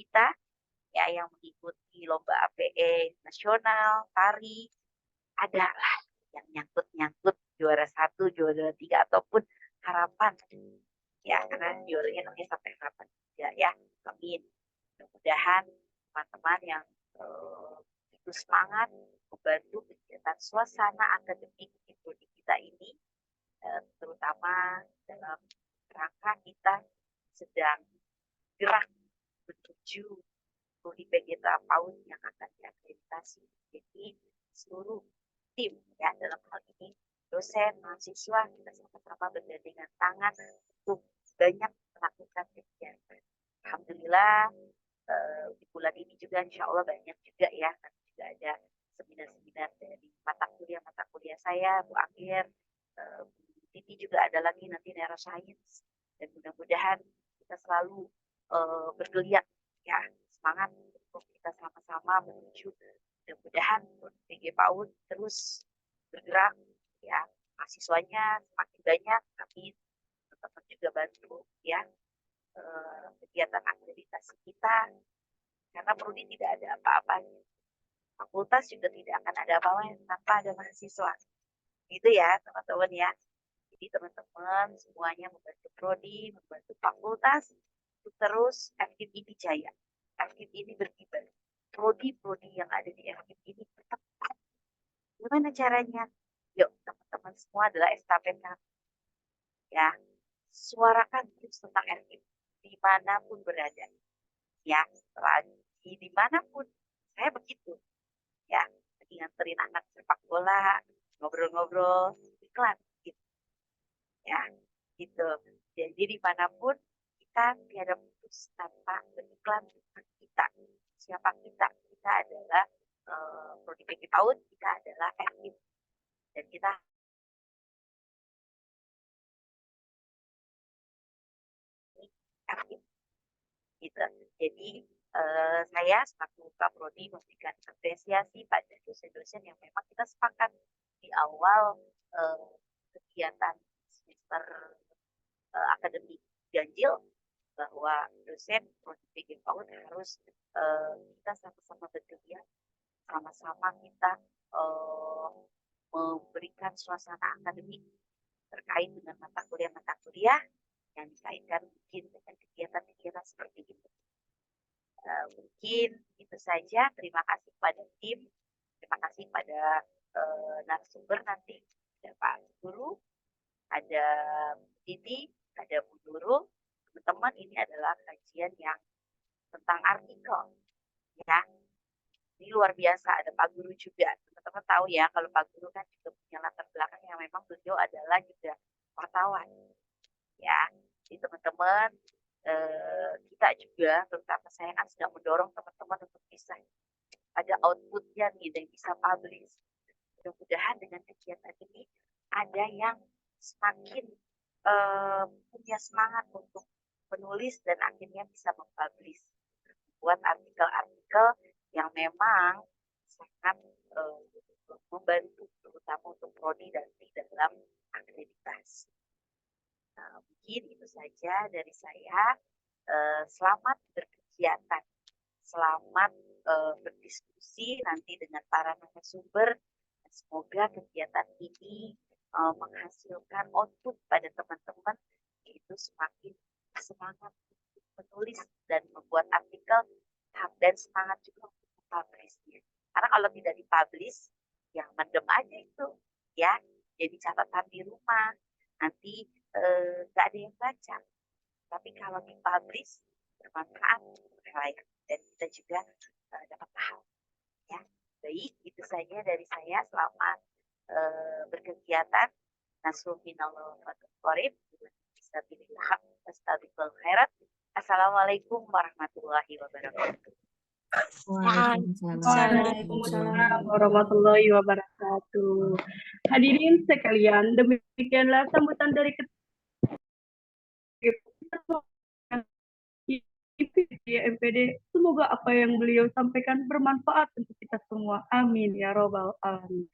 kita ya yang mengikuti lomba APE nasional, tari, ada lah yang nyangkut-nyangkut juara 1, juara 3 ataupun harapan. Ya, karena juaranya namanya sampai harapan juga ya. Amin. Mudah-mudahan teman-teman yang itu semangat membantu kegiatan suasana akademik di prodi kita ini, terutama dalam rangka kita sedang gerak menuju prodi PGTA PAUD yang akan diakreditasi. Jadi seluruh tim ya dalam hal ini dosen, mahasiswa kita sama-sama bergandengan tangan untuk banyak melakukan kegiatan. Alhamdulillah di bulan ini juga insya Allah banyak juga ya, nanti juga ada seminar-seminar dari mata kuliah saya, Bu Akhir, Bu Titi juga ada lagi nanti neuroscience, dan mudah-mudahan kita selalu bergeliat ya, semangat untuk kita sama-sama menuju mudah-mudahan PG PAUD terus bergerak ya, mahasiswanya semakin banyak, tapi teman-teman juga bantu ya kegiatan akreditasi kita, karena prodi tidak ada apa-apanya, fakultas juga tidak akan ada apa-apanya tanpa ada mahasiswa, gitu ya teman-teman ya. Jadi teman-teman semuanya membantu prodi, membantu fakultas untuk terus FKIP ini jaya, FKIP ini berkibar, prodi-prodi yang ada di FKIP ini tetap. Gimana caranya? Yuk teman-teman semua adalah estafet ya, suarakan terus tentang FKIP dimanapun berada ya, lagi dimanapun. Saya begitu ya, lagi nganterin anak sepak bola, ngobrol-ngobrol iklan gitu ya, gitu. Jadi dimanapun kita tiada putus tanpa beriklan tentang kita. Siapa kita? Kita adalah prodi PG PAUD, kita adalah FKIP, dan kita FKIP gitu. Jadi saya selaku Prodi memberikan apresiasi pada dosen-dosen yang memang kita sepakat di awal kegiatan semester akademik ganjil, bahwa dosen Prodi PG PAUD harus kita sama-sama berkegiatan, sama-sama kita memberikan suasana akademik terkait dengan mata kuliah yang dikaitkan mungkin dengan kegiatan-kegiatan seperti itu. Mungkin itu saja. Terima kasih kepada tim, terima kasih pada narasumber nanti, ada Pak Guru, ada Bu Titi, ada Bu Nurul. Teman-teman, ini adalah kajian yang tentang artikel ya. Ini luar biasa, ada Pak Guru juga. Teman-teman tahu ya, kalau Pak Guru kan juga punya latar belakang yang memang beliau adalah juga wartawan ya. Jadi teman-teman, kita juga, terutama saya kan sedang mendorong teman-teman untuk bisa ada outputnya nih dan bisa publish. Mudah-mudahan dengan kegiatan ini ada yang semakin punya semangat untuk menulis dan akhirnya bisa mempublish, buat artikel-artikel yang memang sangat membantu, terutama untuk prodi dan di dalam akreditasi. Mungkin itu saja dari saya. Selamat berkegiatan, selamat berdiskusi nanti dengan para narasumber. Semoga kegiatan ini menghasilkan output pada teman-teman, yaitu semakin semangat untuk menulis dan membuat artikel, dan semangat juga untuk mempublishnya. Karena kalau tidak dipublish, yang mendem aja itu ya, jadi catatan di rumah, nanti nggak ada yang baca. Tapi kalau dipublish, bermanfaat, berlayak, dan kita juga dapat paham ya. Baik, itu saja dari saya. Selamat berkegiatan. Nasrul minallah wa qarib. Bismillah. Astagfirullah khairat. Assalamualaikum warahmatullahi wabarakatuh. Waalaikumsalam warahmatullahi wabarakatuh. Hadirin sekalian, demikianlah sambutan dari MPD. Semoga apa yang beliau sampaikan bermanfaat untuk kita semua. Amin ya robbal alamin.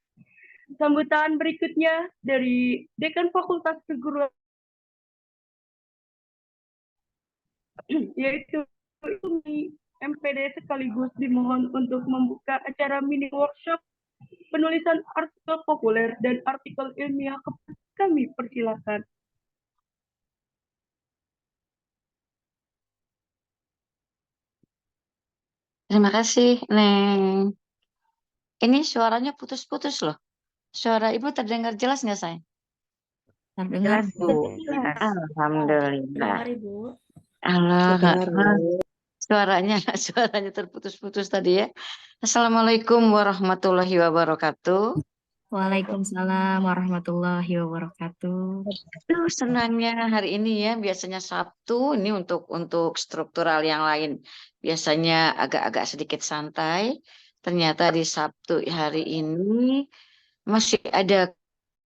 Sambutan berikutnya dari Dekan Fakultas Keguruan, yaitu MPD sekaligus dimohon untuk membuka acara mini workshop penulisan artikel populer dan artikel ilmiah. Kami persilakan. Terima kasih, Neng. Ini suaranya putus-putus loh. Suara Ibu terdengar jelas nggak, sayang? Terdengar, Jelas, Bu. Bu. Jelas. Alhamdulillah. Dengar, Ibu. Allah, Terdengar, Bu. suaranya terputus-putus tadi ya. Assalamualaikum warahmatullahi wabarakatuh. Waalaikumsalam warahmatullahi wabarakatuh. Aduh, senangnya hari ini ya. Biasanya Sabtu ini untuk struktural yang lain biasanya agak-agak sedikit santai. Ternyata di Sabtu hari ini masih ada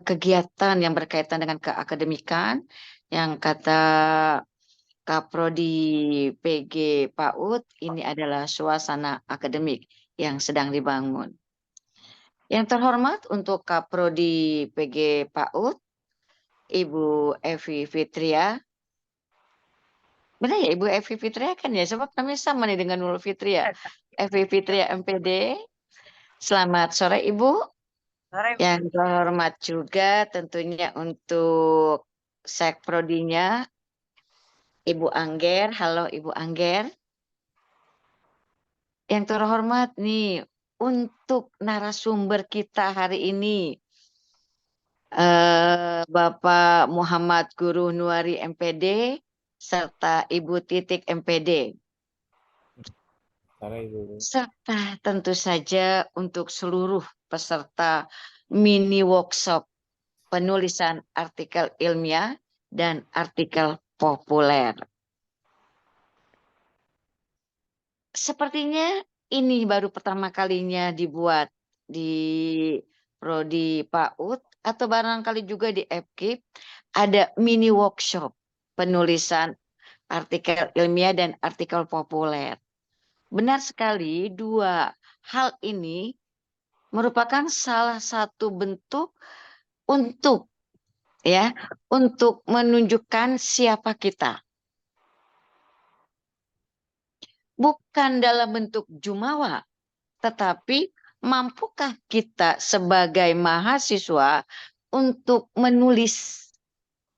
kegiatan yang berkaitan dengan keakademikan yang kata Kaprodi PG PAUD ini adalah suasana akademik yang sedang dibangun. Yang terhormat untuk Kaprodi PG PAUD, Ibu Evi Fitria. Benar ya Ibu Evi Fitria kan ya? Sebab kami sama nih dengan Nurul Fitria. Evi Fitria MPD. Selamat sore Ibu. Sore, Bu. Yang terhormat juga tentunya untuk Sekprodinya Ibu Angger. Halo Ibu Angger. Yang terhormat nih untuk narasumber kita hari ini Bapak Muhammad Guru Nuari MPD serta Ibu Titik MPD. Serta tentu saja untuk seluruh peserta mini workshop penulisan artikel ilmiah dan artikel populer. Sepertinya ini baru pertama kalinya dibuat di Prodi PAUD atau barangkali juga di FKIP ada mini workshop penulisan artikel ilmiah dan artikel populer. Benar sekali, dua hal ini merupakan salah satu bentuk untuk menunjukkan siapa kita. Bukan dalam bentuk jumawa, tetapi mampukah kita sebagai mahasiswa untuk menulis?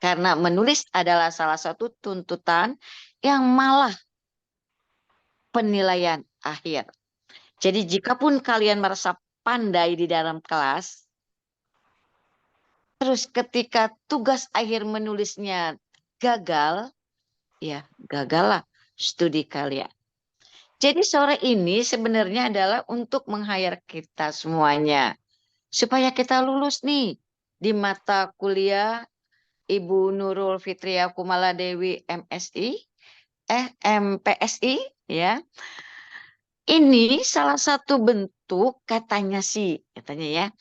Karena menulis adalah salah satu tuntutan yang malah penilaian akhir. Jadi jikapun kalian merasa pandai di dalam kelas, terus ketika tugas akhir menulisnya gagal, ya gagallah studi kalian. Jadi sore ini sebenarnya adalah untuk meng-hire kita semuanya. Supaya kita lulus nih di mata kuliah Ibu Nurul Fitria Kumala Dewi MPSI ya. Ini salah satu bentuk katanya ya.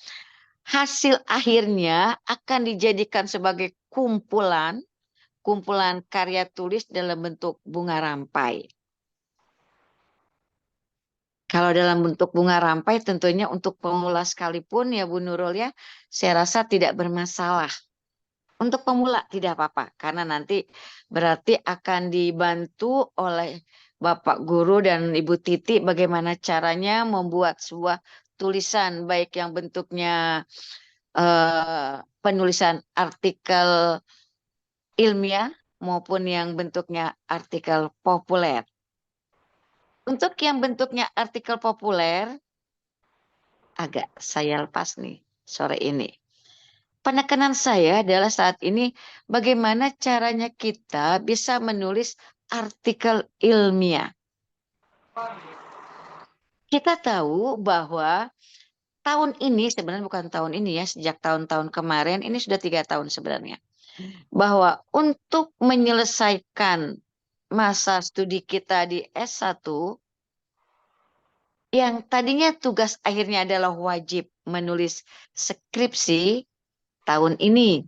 Hasil akhirnya akan dijadikan sebagai kumpulan karya tulis dalam bentuk bunga rampai. Kalau dalam bentuk bunga rampai tentunya untuk pemula sekalipun ya Bu Nurul ya, saya rasa tidak bermasalah. Untuk pemula tidak apa-apa karena nanti berarti akan dibantu oleh Bapak Guru dan Ibu Titi bagaimana caranya membuat sebuah tulisan baik yang bentuknya penulisan artikel ilmiah maupun yang bentuknya artikel populer. Untuk yang bentuknya artikel populer, agak saya lepas nih sore ini. Penekanan saya adalah saat ini bagaimana caranya kita bisa menulis artikel ilmiah. Kita tahu bahwa tahun ini, sebenarnya bukan tahun ini ya, sejak tahun-tahun kemarin, ini sudah 3 tahun sebenarnya. Bahwa untuk menyelesaikan masa studi kita di S1, yang tadinya tugas akhirnya adalah wajib menulis skripsi, tahun ini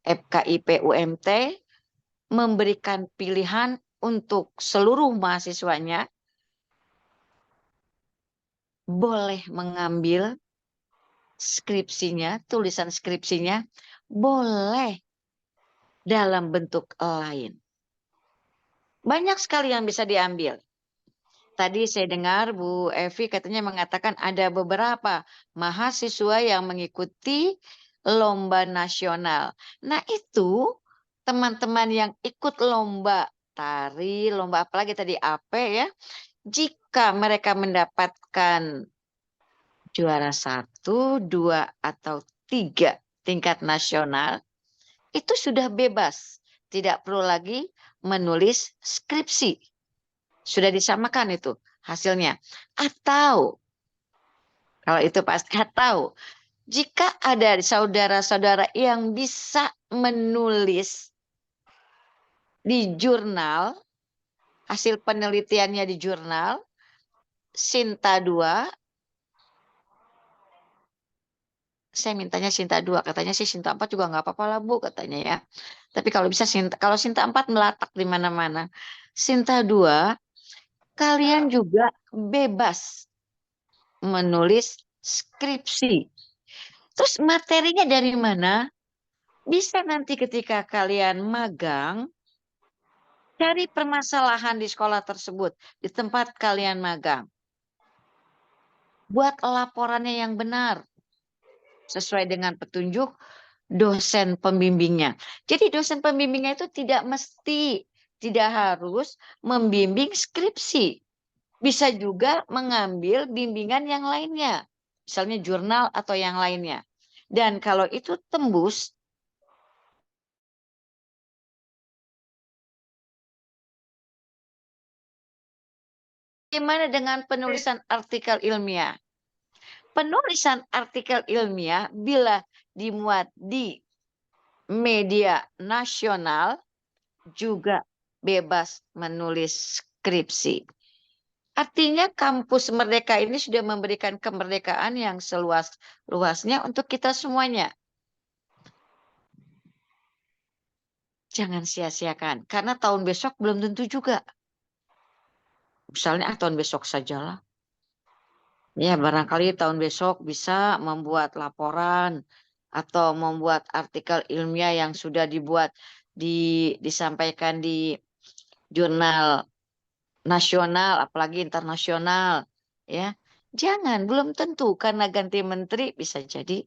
FKIP UMT memberikan pilihan untuk seluruh mahasiswanya boleh mengambil skripsinya, tulisan skripsinya, boleh dalam bentuk lain. Banyak sekali yang bisa diambil. tadi saya dengar Bu Evi katanya mengatakan ada beberapa mahasiswa yang mengikuti lomba nasional. Nah, itu teman-teman yang ikut lomba tari, lomba apalagi tadi AP ya, jika mereka mendapatkan juara 1, 2, atau 3 tingkat nasional, itu sudah bebas. Tidak perlu lagi menulis skripsi. Sudah disamakan itu hasilnya. Atau, kalau itu pasti, atau jika ada saudara-saudara yang bisa menulis di jurnal, hasil penelitiannya di jurnal, Sinta 2, saya mintanya Sinta 2, katanya sih Sinta 4 juga nggak apa-apa lah Bu, katanya ya. Tapi kalau bisa kalau Sinta 4 melatak di mana-mana. Sinta 2, kalian juga bebas menulis skripsi. Terus materinya dari mana? Bisa nanti ketika kalian magang, cari permasalahan di sekolah tersebut, di tempat kalian magang. Buat laporannya yang benar, sesuai dengan petunjuk dosen pembimbingnya. Jadi dosen pembimbingnya itu tidak harus membimbing skripsi. Bisa juga mengambil bimbingan yang lainnya. Misalnya jurnal atau yang lainnya. Dan kalau itu tembus, bagaimana dengan penulisan artikel ilmiah? Penulisan artikel ilmiah bila dimuat di media nasional juga bebas menulis skripsi. Artinya kampus Merdeka ini sudah memberikan kemerdekaan yang seluas-luasnya untuk kita semuanya. Jangan sia-siakan, karena tahun besok belum tentu juga. Misalnya tahun besok sajalah. Ya, barangkali tahun besok bisa membuat laporan atau membuat artikel ilmiah yang sudah dibuat disampaikan di jurnal nasional, apalagi internasional, ya. Jangan, belum tentu karena ganti menteri bisa jadi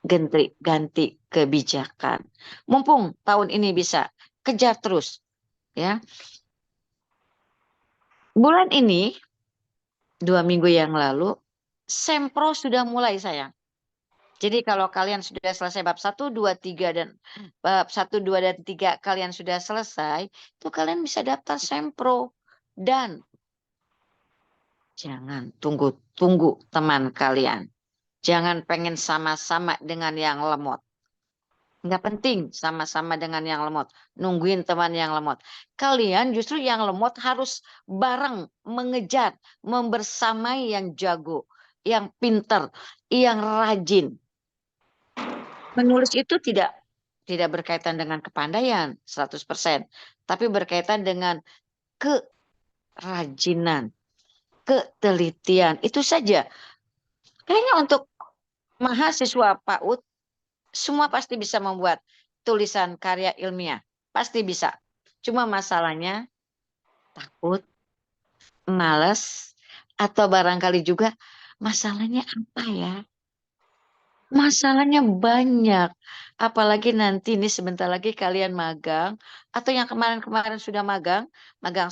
ganti kebijakan. Mumpung tahun ini bisa kejar terus, ya. Bulan ini 2 minggu yang lalu Sempro sudah mulai sayang. Jadi kalau kalian sudah selesai bab 1, 2, 3 dan bab 1, 2 dan 3 kalian sudah selesai, itu kalian bisa daftar Sempro. Dan jangan tunggu teman kalian. Jangan pengen sama-sama dengan yang lemot. Nggak penting sama-sama dengan yang lemot. Nungguin teman yang lemot. Kalian justru yang lemot harus bareng mengejar, membersamai yang jago, yang pinter, yang rajin. Menulis itu tidak berkaitan dengan kepandaian 100%, tapi berkaitan dengan kerajinan, ketelitian. Itu saja. Kayaknya untuk mahasiswa PAUD semua pasti bisa membuat tulisan karya ilmiah. Pasti bisa. Cuma masalahnya takut, malas, atau barangkali juga masalahnya apa ya? Masalahnya banyak. Apalagi nanti ini sebentar lagi kalian magang. Atau yang kemarin-kemarin sudah magang 1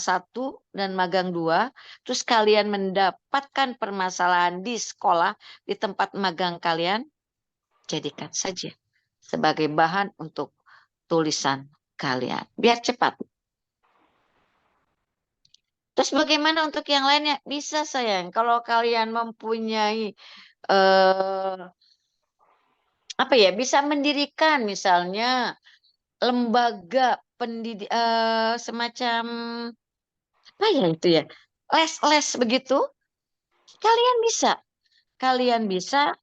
dan magang 2. Terus kalian mendapatkan permasalahan di sekolah, di tempat magang kalian. Jadikan saja sebagai bahan untuk tulisan kalian. Biar cepat. Terus bagaimana untuk yang lainnya? Bisa sayang. Kalau kalian mempunyai apa ya, bisa mendirikan misalnya lembaga semacam apa ya itu ya, les-les begitu, kalian bisa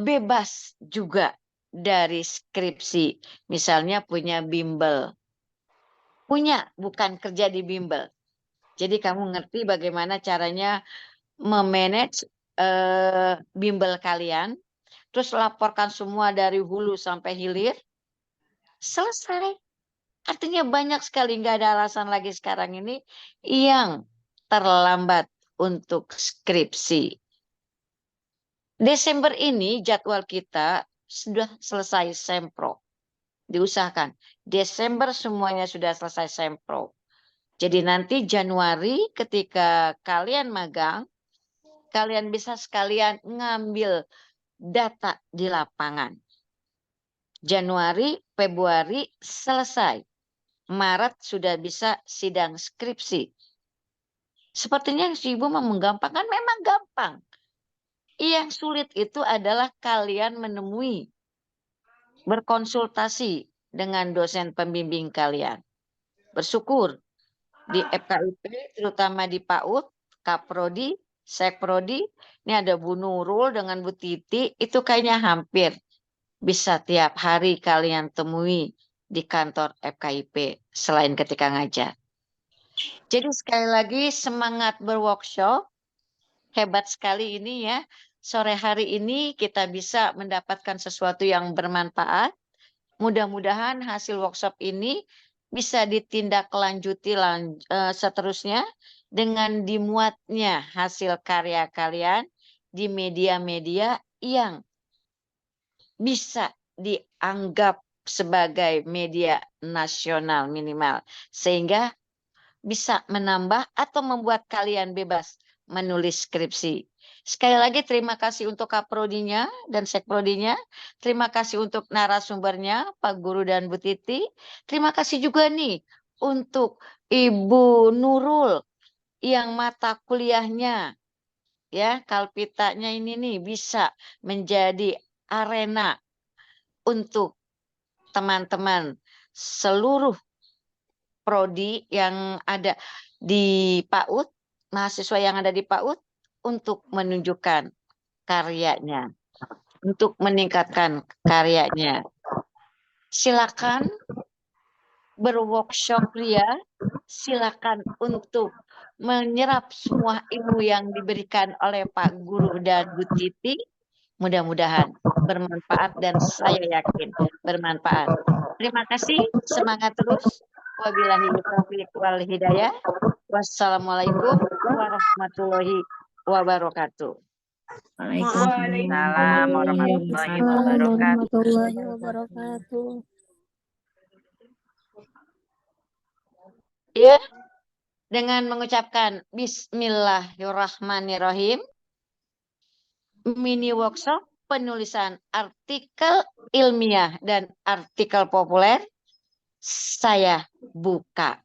bebas juga dari skripsi, misalnya punya bimbel, bukan kerja di bimbel, jadi kamu ngerti bagaimana caranya memanage bimbel kalian, terus laporkan semua dari hulu sampai hilir, selesai. Artinya banyak sekali, nggak ada alasan lagi sekarang ini yang terlambat untuk skripsi. Desember ini jadwal kita sudah selesai sempro. Diusahakan Desember semuanya sudah selesai sempro. Jadi nanti Januari ketika kalian magang, kalian bisa sekalian ngambil data di lapangan. Januari, Februari selesai. Maret sudah bisa sidang skripsi. Sepertinya si Ibu menggampangkan, memang gampang. Yang sulit itu adalah kalian menemui, berkonsultasi dengan dosen pembimbing kalian. Bersyukur di FKIP, terutama di PAUD, Kaprodi, Sekprodi, ini ada Bu Nurul dengan Bu Titi, itu kayaknya hampir bisa tiap hari kalian temui di kantor FKIP selain ketika ngajar. Jadi sekali lagi semangat berworkshop, hebat sekali ini ya. Sore hari ini kita bisa mendapatkan sesuatu yang bermanfaat. Mudah-mudahan hasil workshop ini bisa ditindaklanjuti seterusnya dengan dimuatnya hasil karya kalian di media-media yang bisa dianggap sebagai media nasional minimal. Sehingga bisa menambah atau membuat kalian bebas menulis skripsi. Sekali lagi terima kasih untuk Kaprodinya dan Sekprodinya. Terima kasih untuk narasumbernya Pak Guru dan Bu Titi. Terima kasih juga nih untuk Ibu Nurul yang mata kuliahnya ya Kalpitanya ini nih bisa menjadi arena untuk teman-teman seluruh prodi yang ada di PAUD, mahasiswa yang ada di PAUD untuk menunjukkan karyanya, untuk meningkatkan karyanya. Silakan berworkshop pria, silakan untuk menyerap semua ilmu yang diberikan oleh Pak Guru dan Bu Titi. Mudah-mudahan bermanfaat dan saya yakin bermanfaat. Terima kasih, semangat terus. Wabillahi taufiq wal hidayah. Wassalamualaikum warahmatullahi wabarakatuh. Waalaikumsalam warahmatullahi wabarakatuh. warahmatullahi wabarakatuh. Ya, dengan mengucapkan Bismillahirrahmanirrahim, mini workshop penulisan artikel ilmiah dan artikel populer saya buka.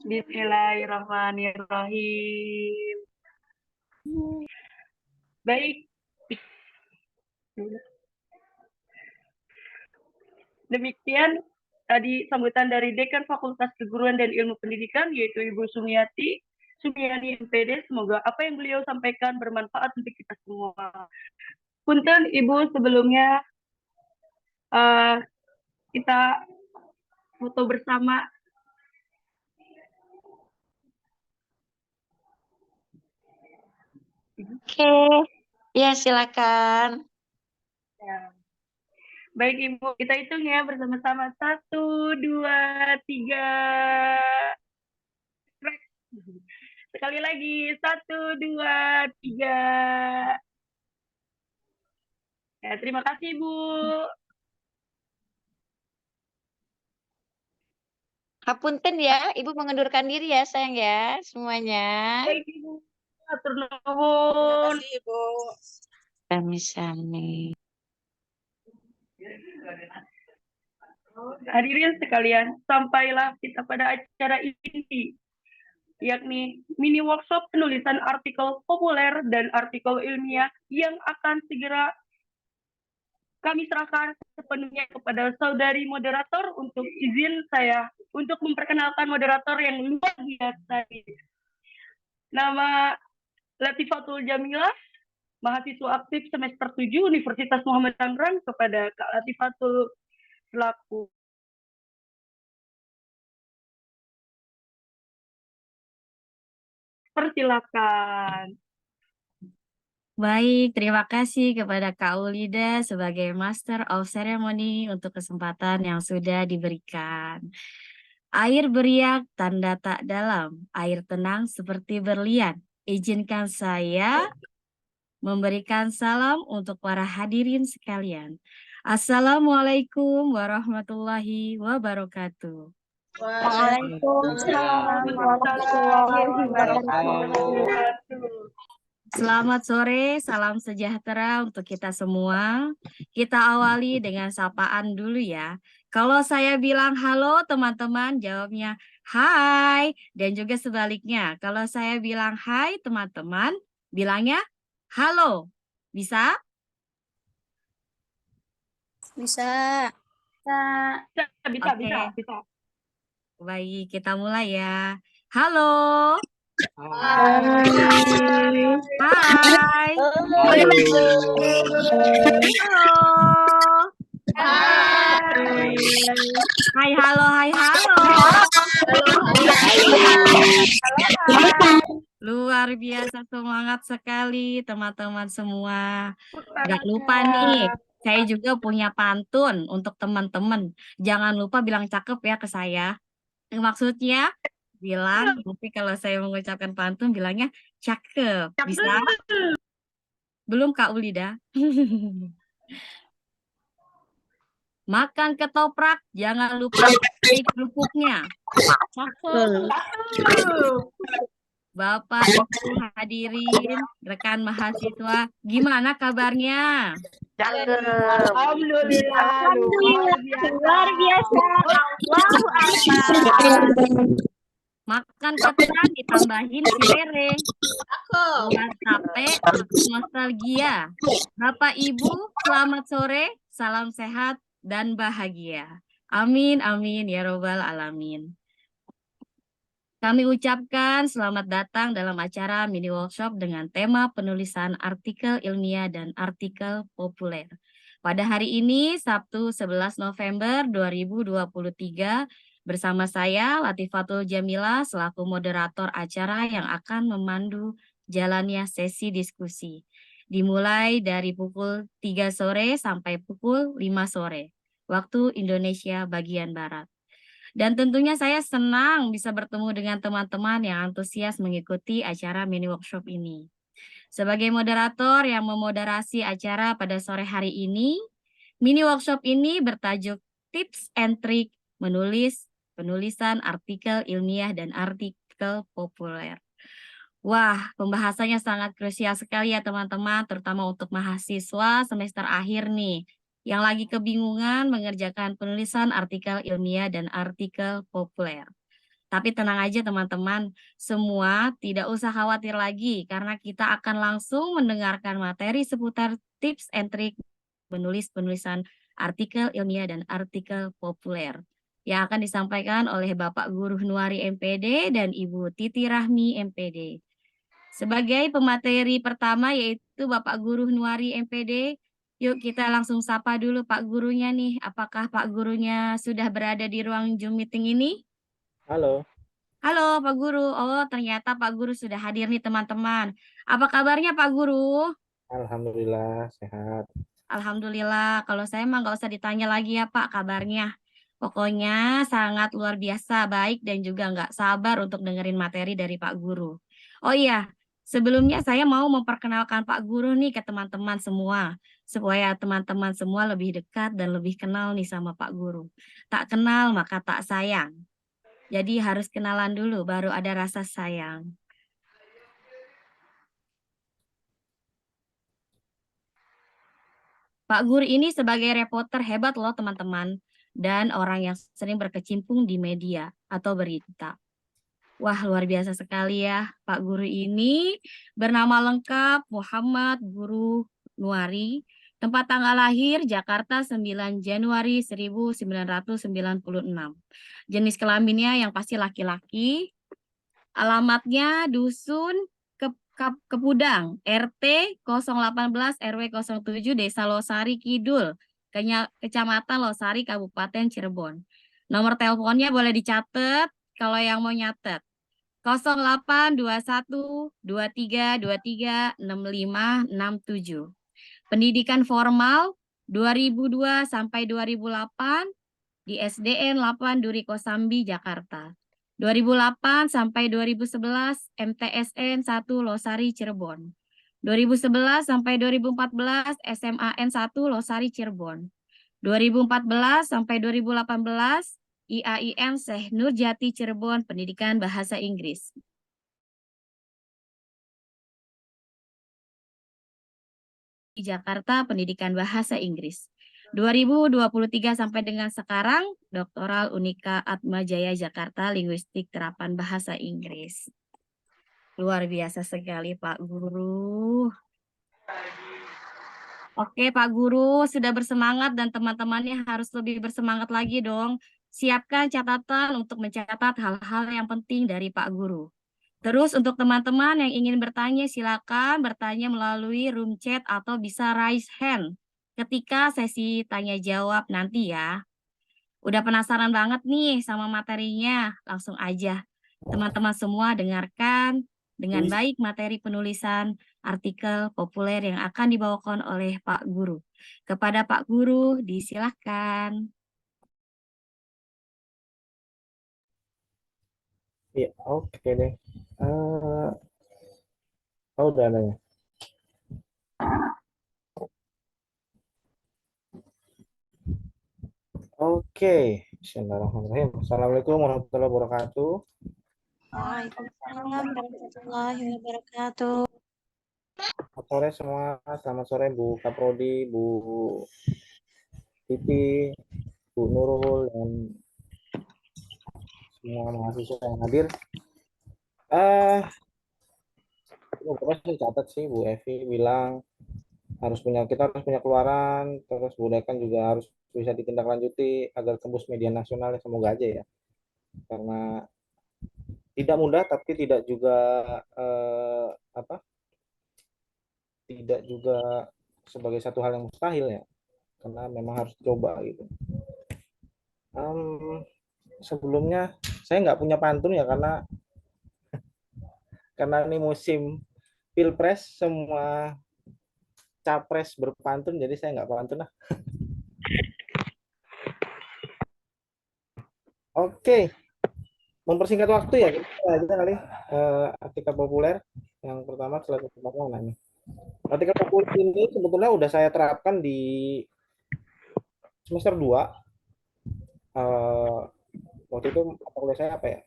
Bismillahirrahmanirrahim. Baik. Demikian tadi sambutan dari Dekan Fakultas Keguruan dan Ilmu Pendidikan, yaitu Ibu Sumiati MPD. Semoga apa yang beliau sampaikan bermanfaat untuk kita semua. Punten Ibu, sebelumnya kita foto bersama. Oke, ya silakan. Ya. Baik Ibu, kita hitung ya bersama-sama. 1, 2, 3. Sekali lagi, 1, 2, 3. Ya, terima kasih Ibu. Hapunten ya, Ibu mengundurkan diri ya sayang ya semuanya. Baik Ibu, atur nuhun. Terima kasih Ibu. Sami-sami. Hadirin sekalian, sampailah kita pada acara ini, yakni mini workshop penulisan artikel populer dan artikel ilmiah yang akan segera kami serahkan sepenuhnya kepada saudari moderator untuk izin saya untuk memperkenalkan moderator yang luar biasa. Nama Latifatul Jamilah, mahasiswa aktif semester 7 Universitas Muhammad Tangerang, kepada Kak Latifatul selaku persilakan. Baik, terima kasih kepada Kak Ulida sebagai Master of Ceremony untuk kesempatan yang sudah diberikan. Air beriak tanda tak dalam, air tenang seperti berlian. Izinkan saya memberikan salam untuk para hadirin sekalian. Assalamualaikum warahmatullahi wabarakatuh. Waalaikumsalam warahmatullahi wabarakatuh. Selamat sore, salam sejahtera untuk kita semua. Kita awali dengan sapaan dulu ya. Kalau saya bilang halo teman-teman, jawabnya hai. Dan juga sebaliknya, kalau saya bilang hai teman-teman, bilangnya halo. Bisa? Bisa. Bisa. Oke. Baik, kita mulai ya. Halo. Hai. Halo. Hai, halo, hai, halo. Luar biasa semangat sekali teman-teman semua. Gak lupa nih, saya juga punya pantun untuk teman-teman. Jangan lupa bilang cakep ya ke saya. Maksudnya bilang, tapi kalau saya mengucapkan pantun bilangnya cakep. Bisa? Belum Kak Ulida? Makan ketoprak, jangan lupa pakai kerupuknya. Cakep. Bapak, Ibu hadirin, rekan mahasiswa, gimana kabarnya? Cakep. Alhamdulillah. Luar biasa. Allahu Akbar. Makan ketan ditambahin cirere. Buat capek, nostalgia. Bapak Ibu, selamat sore, salam sehat dan bahagia. Amin, amin, ya robbal alamin. Kami ucapkan selamat datang dalam acara mini workshop dengan tema penulisan artikel ilmiah dan artikel populer. Pada hari ini, Sabtu 11 November 2023, bersama saya Latifatul Jamila selaku moderator acara yang akan memandu jalannya sesi diskusi. Dimulai dari pukul 3 sore sampai pukul 5 sore, waktu Indonesia bagian Barat. Dan tentunya saya senang bisa bertemu dengan teman-teman yang antusias mengikuti acara mini workshop ini. Sebagai moderator yang memoderasi acara pada sore hari ini, mini workshop ini bertajuk Tips and Trick penulisan artikel ilmiah dan artikel populer. Wah, pembahasannya sangat krusial sekali ya teman-teman, terutama untuk mahasiswa semester akhir nih yang lagi kebingungan mengerjakan penulisan artikel ilmiah dan artikel populer. Tapi tenang aja teman-teman, semua tidak usah khawatir lagi karena kita akan langsung mendengarkan materi seputar tips and trik menulis penulisan artikel ilmiah dan artikel populer yang akan disampaikan oleh Bapak Guru Nuari MPD dan Ibu Titi Rahmi MPD. Sebagai pemateri pertama yaitu Bapak Guru Nuari MPD, yuk kita langsung sapa dulu Pak Gurunya nih. Apakah Pak Gurunya sudah berada di ruang Zoom meeting ini? Halo. Halo Pak Guru. Oh ternyata Pak Guru sudah hadir nih teman-teman. Apa kabarnya Pak Guru? Alhamdulillah sehat. Alhamdulillah. Kalau saya mah nggak usah ditanya lagi ya Pak kabarnya. Pokoknya sangat luar biasa baik dan juga nggak sabar untuk dengerin materi dari Pak Guru. Oh iya, sebelumnya saya mau memperkenalkan Pak Guru nih ke teman-teman semua. Supaya teman-teman semua lebih dekat dan lebih kenal nih sama Pak Guru. Tak kenal maka tak sayang. Jadi harus kenalan dulu baru ada rasa sayang. Pak Guru ini sebagai reporter hebat loh teman-teman. Dan orang yang sering berkecimpung di media atau berita. Wah, luar biasa sekali ya. Pak Guru ini bernama lengkap Muhammad Guru Nuari. Tempat tanggal lahir Jakarta 9 Januari 1996. Jenis kelaminnya yang pasti laki-laki. Alamatnya Dusun Kepudang, RT 018 RW 07 Desa Losari Kidul, Kecamatan Losari, Kabupaten Cirebon. Nomor teleponnya boleh dicatat kalau yang mau nyatet. 0821 23 23 65 67. Pendidikan formal 2002 sampai 2008, di SDN 8 Duri Kosambi, Jakarta. 2008 sampai 2011 MTSN 1 Losari, Cirebon. 2011 sampai 2014 SMAN 1 Losari, Cirebon. 2014 sampai 2018 IAIN Syekh Nurjati, Cirebon, Pendidikan Bahasa Inggris. Di Jakarta, Pendidikan Bahasa Inggris. 2023 sampai dengan sekarang, Doktoral Unika Atma Jaya Jakarta, Linguistik Terapan Bahasa Inggris. Luar biasa sekali, Pak Guru. Oke, Pak Guru, sudah bersemangat dan teman-temannya harus lebih bersemangat lagi dong. Siapkan catatan untuk mencatat hal-hal yang penting dari Pak Guru. Terus untuk teman-teman yang ingin bertanya, silakan bertanya melalui room chat atau bisa raise hand ketika sesi tanya jawab nanti ya. Udah penasaran banget nih sama materinya? Langsung aja. Teman-teman semua dengarkan dengan baik materi penulisan artikel populer yang akan dibawakan oleh Pak Guru. Kepada Pak Guru, disilahkan. Ya, oke deh. Oh, udah ada ya. Oke, Bismillahirrahmanirrahim. Assalamualaikum warahmatullahi wabarakatuh. Waalaikumsalam warahmatullahi wabarakatuh. Selamat sore semua. Selamat sore Bu Kaprodi, Bu Titi, Bu Nurul, dan semua mahasiswa yang hadir. Beberapa sih catat sih Bu Evi bilang kita harus punya keluaran, terus Bu Dekan juga harus bisa ditindaklanjuti agar tembus media nasional. Semoga aja ya, karena tidak mudah tapi tidak juga tidak juga sebagai satu hal yang mustahil ya, karena memang harus coba gitu. Sebelumnya saya nggak punya pantun ya, karena ini musim pilpres, semua capres berpantun, jadi saya nggak pantun lah. Oke, mempersingkat waktu ya, kita kali artikel populer yang pertama setelah mana nih. Artikel populer ini sebetulnya udah saya terapkan di semester 2. Waktu itu mata kuliah saya apa ya?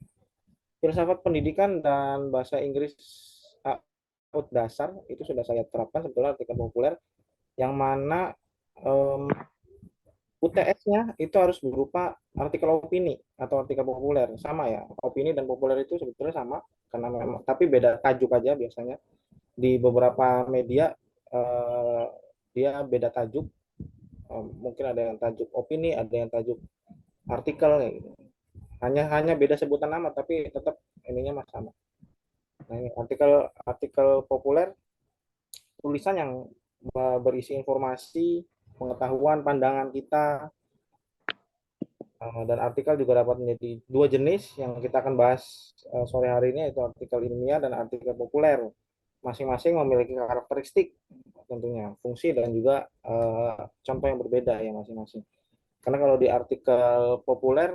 Filsafat Pendidikan dan Bahasa Inggris out dasar, itu sudah saya terapkan sebetulnya artikel populer, yang mana UTS-nya itu harus berupa artikel opini atau artikel populer. Sama ya, opini dan populer itu sebetulnya sama, karena memang tapi beda tajuk aja biasanya. Di beberapa media dia beda tajuk. Mungkin ada yang tajuk opini, ada yang tajuk artikel gitu. Hanya beda sebutan nama tapi tetap ininya mas sama. Nah, ini artikel populer, tulisan yang berisi informasi, pengetahuan, pandangan kita, dan artikel juga dapat menjadi dua jenis yang kita akan bahas sore hari ini, yaitu artikel ilmiah dan artikel populer. Masing-masing memiliki karakteristik tentunya, fungsi dan juga contoh yang berbeda ya masing-masing. Karena kalau di artikel populer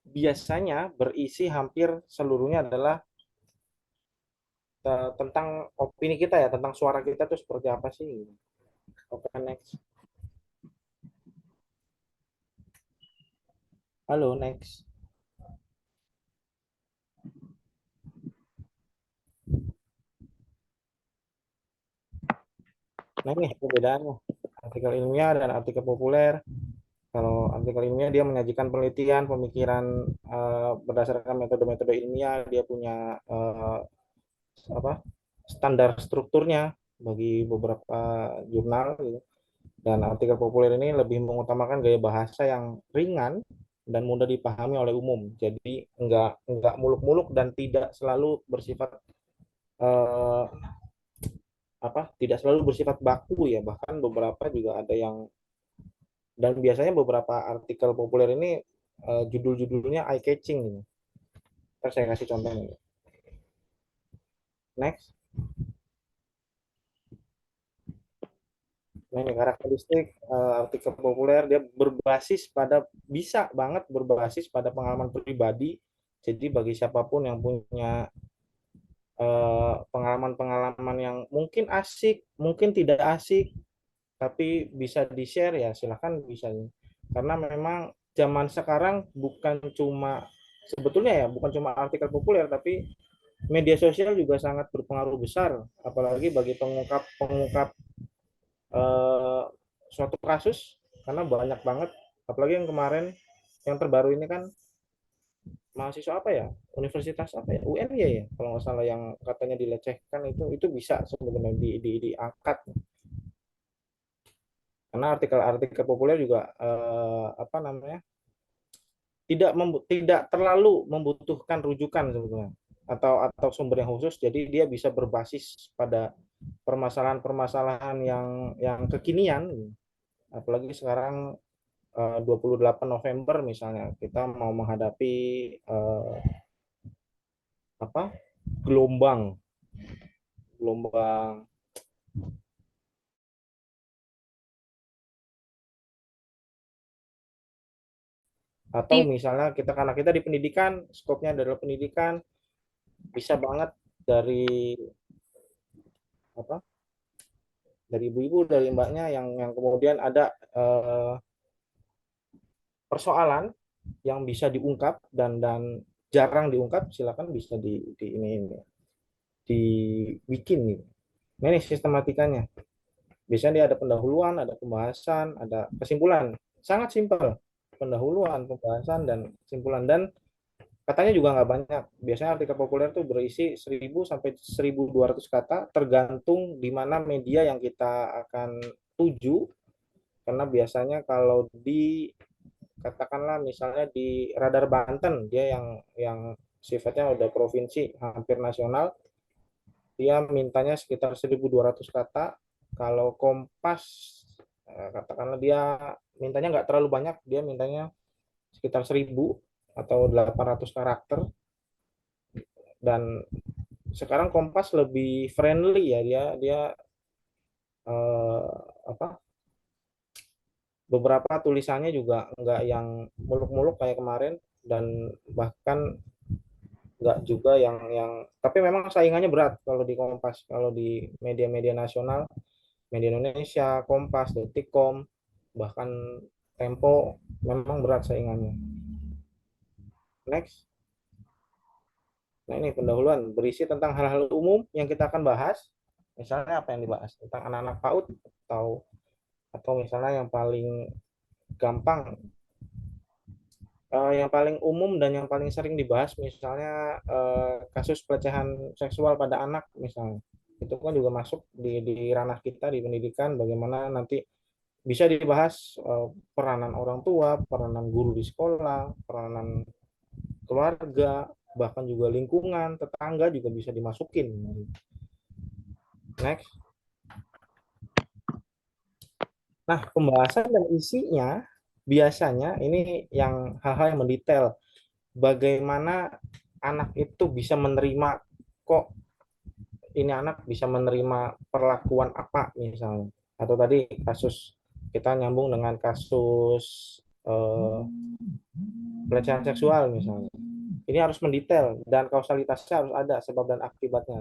biasanya berisi hampir seluruhnya adalah tentang opini kita ya, tentang suara kita tuh seperti apa sih. Oke, next. Halo, next. Nah ini perbedaannya, artikel ilmiah dan artikel populer. Kalau artikel ilmiah dia menyajikan penelitian, pemikiran berdasarkan metode-metode ilmiah, dia punya standar strukturnya bagi beberapa jurnal gitu. Dan artikel populer ini lebih mengutamakan gaya bahasa yang ringan dan mudah dipahami oleh umum. Jadi enggak muluk-muluk dan tidak selalu bersifat tidak selalu bersifat baku ya, bahkan beberapa juga ada yang, dan biasanya beberapa artikel populer ini judul-judulnya eye catching gitu. Ntar saya kasih contohnya. Next. Nah, ini karakteristik artikel populer, dia bisa banget berbasis pada pengalaman pribadi. Jadi bagi siapapun yang punya pengalaman-pengalaman yang mungkin asik, mungkin tidak asik, tapi bisa di-share ya silahkan bisa. Karena memang zaman sekarang bukan cuma artikel populer, tapi media sosial juga sangat berpengaruh besar, apalagi bagi pengungkap eh, suatu kasus, karena banyak banget, apalagi yang kemarin yang terbaru ini kan mahasiswa apa ya, universitas apa ya, UNY ya kalau nggak salah, yang katanya dilecehkan, itu bisa sebenarnya diangkat, karena artikel-artikel populer juga apa namanya, tidak terlalu membutuhkan rujukan sebetulnya, atau sumber yang khusus, jadi dia bisa berbasis pada permasalahan-permasalahan yang kekinian, apalagi sekarang 28 November misalnya kita mau menghadapi apa, gelombang gelombang atau misalnya kita, karena kita di pendidikan, skopnya adalah pendidikan, bisa banget dari apa, dari ibu-ibu, dari mbaknya yang kemudian ada persoalan yang bisa diungkap dan jarang diungkap, silakan bisa ini dibikin gitu. Nah, ini sistematikanya. Biasanya dia ada pendahuluan, ada pembahasan, ada kesimpulan. Sangat simpel. Pendahuluan, pembahasan, dan kesimpulan. Dan katanya juga nggak banyak. Biasanya artikel populer tuh berisi 1000 sampai 1200 kata, tergantung di mana media yang kita akan tuju. Karena biasanya kalau katakanlah misalnya di Radar Banten, dia yang sifatnya udah provinsi, hampir nasional, dia mintanya sekitar 1200 kata. Kalau Kompas katakanlah dia mintanya nggak terlalu banyak, dia mintanya sekitar 1000 atau 800 karakter. Dan sekarang Kompas lebih friendly ya, dia apa, beberapa tulisannya juga nggak yang muluk-muluk kayak kemarin, dan bahkan nggak juga yang tapi memang saingannya berat kalau di Kompas, kalau di media-media nasional, media Indonesia, Kompas, Detikcom, bahkan Tempo, memang berat saingannya. Next. Nah, ini pendahuluan berisi tentang hal-hal umum yang kita akan bahas. Misalnya apa yang dibahas tentang anak-anak PAUD, atau misalnya yang paling gampang, yang paling umum dan yang paling sering dibahas, misalnya kasus pelecehan seksual pada anak misalnya. Itu kan juga masuk di ranah kita di pendidikan, bagaimana nanti bisa dibahas peranan orang tua, peranan guru di sekolah, peranan keluarga, bahkan juga lingkungan, tetangga juga bisa dimasukin. Next. Nah, pembahasan dan isinya biasanya ini yang hal-hal yang mendetail. Bagaimana anak itu bisa menerima, kok ini anak bisa menerima perlakuan apa misalnya. Atau tadi kasus, kita nyambung dengan kasus pelecehan seksual misalnya. Ini harus mendetail dan kausalitasnya harus ada, sebab dan akibatnya.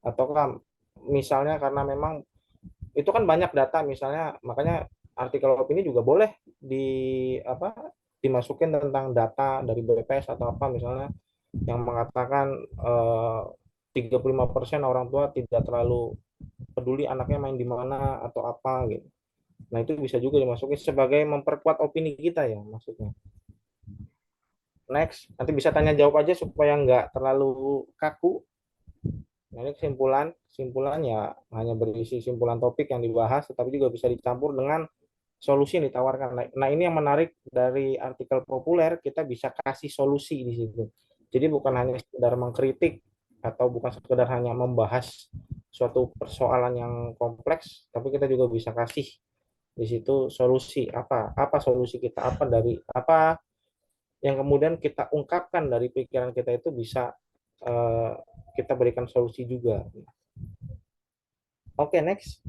Ataukah misalnya karena memang itu kan banyak data misalnya, makanya artikel opini juga boleh dimasukin tentang data dari BPS atau apa misalnya, yang mengatakan 35% orang tua tidak terlalu peduli anaknya main di mana atau apa gitu. Nah, itu bisa juga dimasukin sebagai memperkuat opini kita ya maksudnya. Next, nanti bisa tanya jawab aja supaya nggak terlalu kaku. Nah, ini kesimpulan ya hanya berisi simpulan topik yang dibahas, tetapi juga bisa dicampur dengan solusi yang ditawarkan. Nah, ini yang menarik dari artikel populer, kita bisa kasih solusi di situ. Jadi bukan hanya sekedar mengkritik atau bukan sekedar hanya membahas suatu persoalan yang kompleks, tapi kita juga bisa kasih di situ solusi, apa solusi kita, apa yang kemudian kita ungkapkan dari pikiran kita itu bisa kita berikan solusi juga. Oke, next.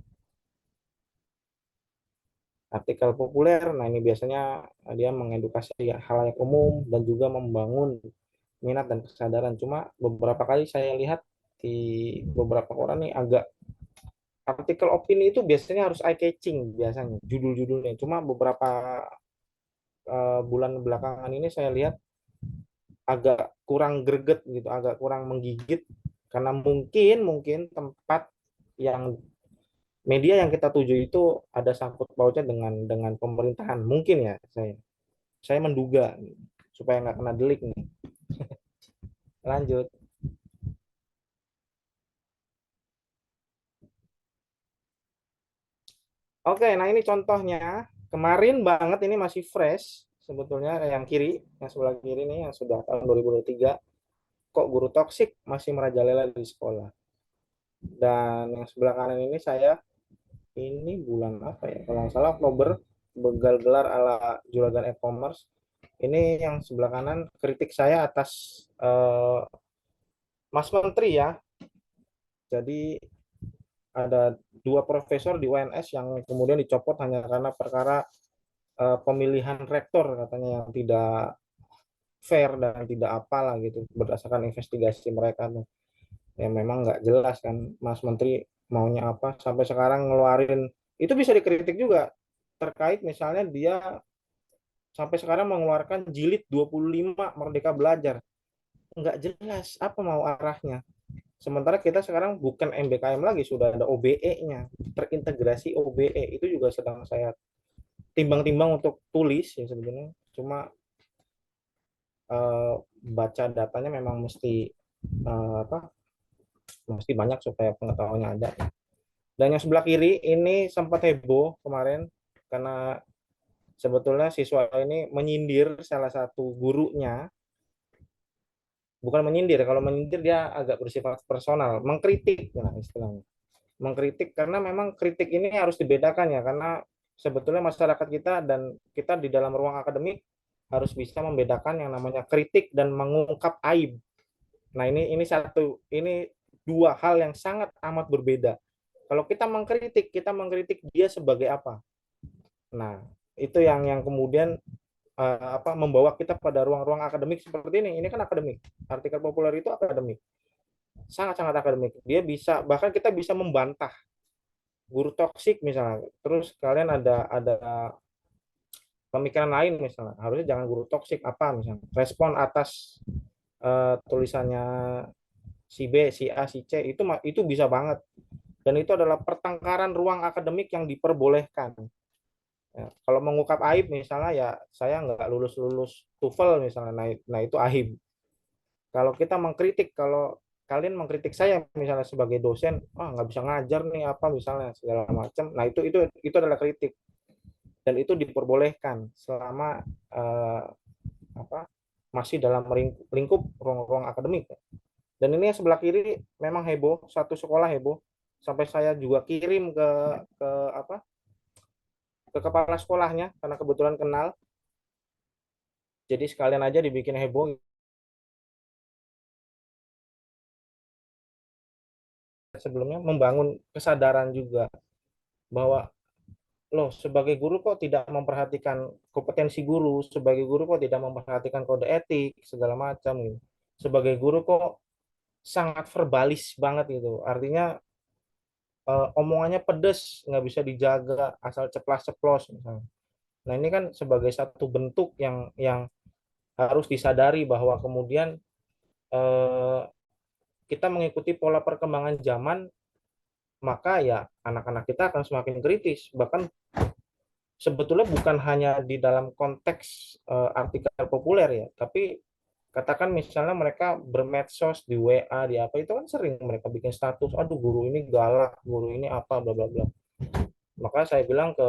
Artikel populer, nah ini biasanya dia mengedukasi halayak umum dan juga membangun minat dan kesadaran. Cuma beberapa kali saya lihat di beberapa orang nih agak artikel opini itu biasanya harus eye catching biasanya judul-judulnya. Cuma beberapa bulan belakangan ini saya lihat agak kurang greget gitu, agak kurang menggigit karena mungkin tempat yang media yang kita tuju itu ada sangkut pautnya dengan pemerintahan mungkin ya saya menduga supaya nggak kena delik nih. Lanjut. Oke, nah ini contohnya kemarin banget, ini masih fresh sebetulnya yang kiri, yang sebelah kiri nih yang sudah tahun 2023, kok guru toksik masih merajalela di sekolah. Dan yang sebelah kanan ini saya, ini bulan apa ya, kalau nggak salah Oktober, begal gelar ala juragan e-commerce. Ini yang sebelah kanan kritik saya atas Mas Menteri ya. Jadi ada 2 profesor di UNS yang kemudian dicopot hanya karena perkara pemilihan rektor katanya yang tidak fair dan tidak apalah gitu berdasarkan investigasi mereka tuh. Ya memang nggak jelas kan Mas Menteri maunya apa sampai sekarang ngeluarin itu bisa dikritik juga terkait misalnya dia sampai sekarang mengeluarkan jilid 25 Merdeka Belajar. Nggak jelas apa mau arahnya. Sementara kita sekarang bukan MBKM lagi, sudah ada OBE-nya, terintegrasi OBE. Itu juga sedang saya timbang-timbang untuk tulis ya sebenarnya. Cuma baca datanya memang mesti mesti banyak supaya pengetahuannya ada. Dan yang sebelah kiri ini sempat heboh kemarin karena sebetulnya siswa ini menyindir salah satu gurunya. Bukan menyindir, kalau menyindir dia agak bersifat personal, mengkritik nah istilahnya. Mengkritik karena memang kritik ini harus dibedakan ya karena sebetulnya masyarakat kita dan kita di dalam ruang akademik harus bisa membedakan yang namanya kritik dan mengungkap aib. Nah, ini 2 hal yang sangat amat berbeda. Kalau kita mengkritik dia sebagai apa? Nah, itu yang kemudian membawa kita pada ruang-ruang akademik seperti ini. Ini kan akademik. Artikel populer itu akademik. Sangat-sangat akademik. Dia bisa bahkan kita bisa membantah guru toksik misalnya. Terus kalian ada pemikiran lain misalnya. Harusnya jangan guru toksik apa misalnya. Respon atas tulisannya si B, si A, si C itu bisa banget. Dan itu adalah pertengkaran ruang akademik yang diperbolehkan. Ya, kalau mengungkap aib misalnya ya saya nggak lulus TOEFL misalnya, nah itu aib. Kalau kita mengkritik, kalau kalian mengkritik saya misalnya sebagai dosen, nggak bisa ngajar nih apa misalnya segala macam, nah itu adalah kritik dan itu diperbolehkan selama masih dalam lingkup ruang-ruang akademik. Dan ini yang sebelah kiri memang heboh, satu sekolah heboh sampai saya juga kirim ke kepala sekolahnya karena kebetulan kenal. Jadi sekalian aja dibikin heboh. Sebelumnya membangun kesadaran juga bahwa loh sebagai guru kok tidak memperhatikan kompetensi guru, sebagai guru kok tidak memperhatikan kode etik segala macam gitu. Sebagai guru kok sangat verbalis banget gitu. Artinya omongannya pedes, nggak bisa dijaga, asal ceplas-ceplos misalnya. Nah, ini kan sebagai satu bentuk yang harus disadari bahwa kemudian kita mengikuti pola perkembangan zaman, maka ya anak-anak kita akan semakin kritis. Bahkan sebetulnya bukan hanya di dalam konteks artikel populer ya, tapi katakan misalnya mereka bermedsos di WA, di apa, itu kan sering mereka bikin status, aduh guru ini galak, guru ini apa, bla bla bla. Maka saya bilang ke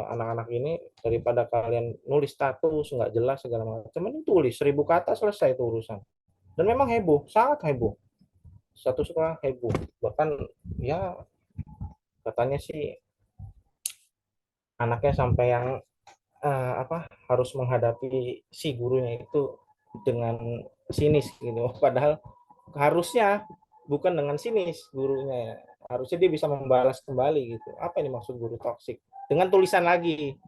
anak-anak ini, daripada kalian nulis status nggak jelas segala macam, ini tulis 1000 kata selesai itu urusan. Dan memang heboh, sangat heboh. Satu sekolah heboh, bahkan ya katanya sih anaknya sampai yang harus menghadapi si gurunya itu dengan sinis gitu. Padahal harusnya bukan dengan sinis gurunya ya. Harusnya dia bisa membalas kembali gitu. Apa ini maksud guru toksik? dengan tulisan lagi.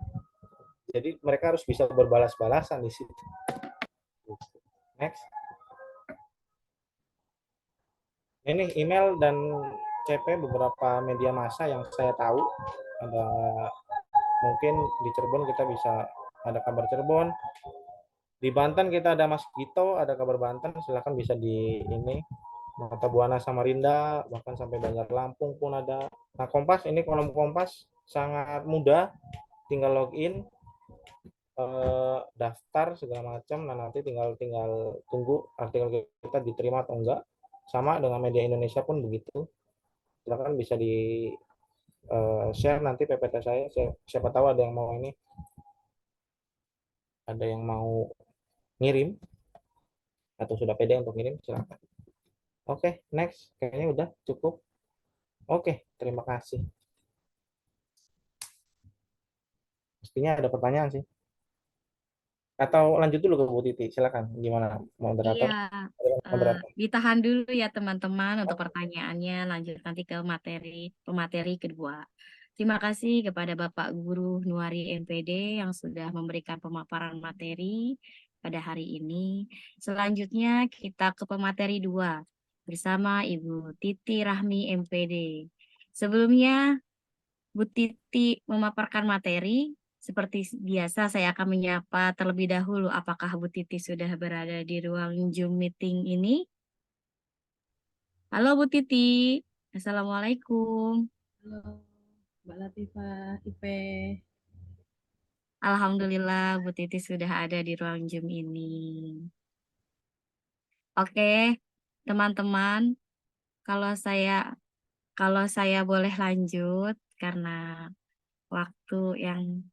Jadi mereka harus bisa berbalas-balasan di situ. Next. Ini email dan CP beberapa media massa yang saya tahu. Ada mungkin di Cirebon kita bisa ada kabar Cirebon. Di Banten kita ada Mas Gito, ada kabar Banten. Silakan bisa di ini. Mata Buana Samarinda, bahkan sampai Banjar Lampung pun ada. Nah, Kompas ini kolom Kompas sangat mudah, tinggal login, daftar segala macam. Nah, nanti tinggal tunggu artikel kita diterima atau enggak. Sama dengan media Indonesia pun begitu. Silakan bisa di share nanti PPT saya. Siapa tahu ada yang mau ini, ada yang mau ngirim atau sudah pede untuk ngirim, silakan. Oke, next. Kayaknya udah cukup. Oke, terima kasih. Pastinya ada pertanyaan sih. Atau lanjut dulu ke Bu Titi, silakan. Gimana, moderator? Iya, Moderator. ditahan dulu ya teman-teman untuk pertanyaannya, lanjut nanti ke pemateri kedua. Terima kasih kepada Bapak Guru Nuari MPD yang sudah memberikan pemaparan materi pada hari ini. Selanjutnya kita ke pemateri 2 bersama Ibu Titi Rahmi MPD. Sebelumnya Bu Titi memaparkan materi, seperti biasa saya akan menyapa terlebih dahulu apakah Bu Titi sudah berada di ruang Zoom meeting ini. Halo Bu Titi, Assalamualaikum. Halo, Mbak Latifah, Ipe. Alhamdulillah Bu Titi sudah ada di ruang Zoom ini. Oke, teman-teman, kalau saya boleh lanjut karena waktu yang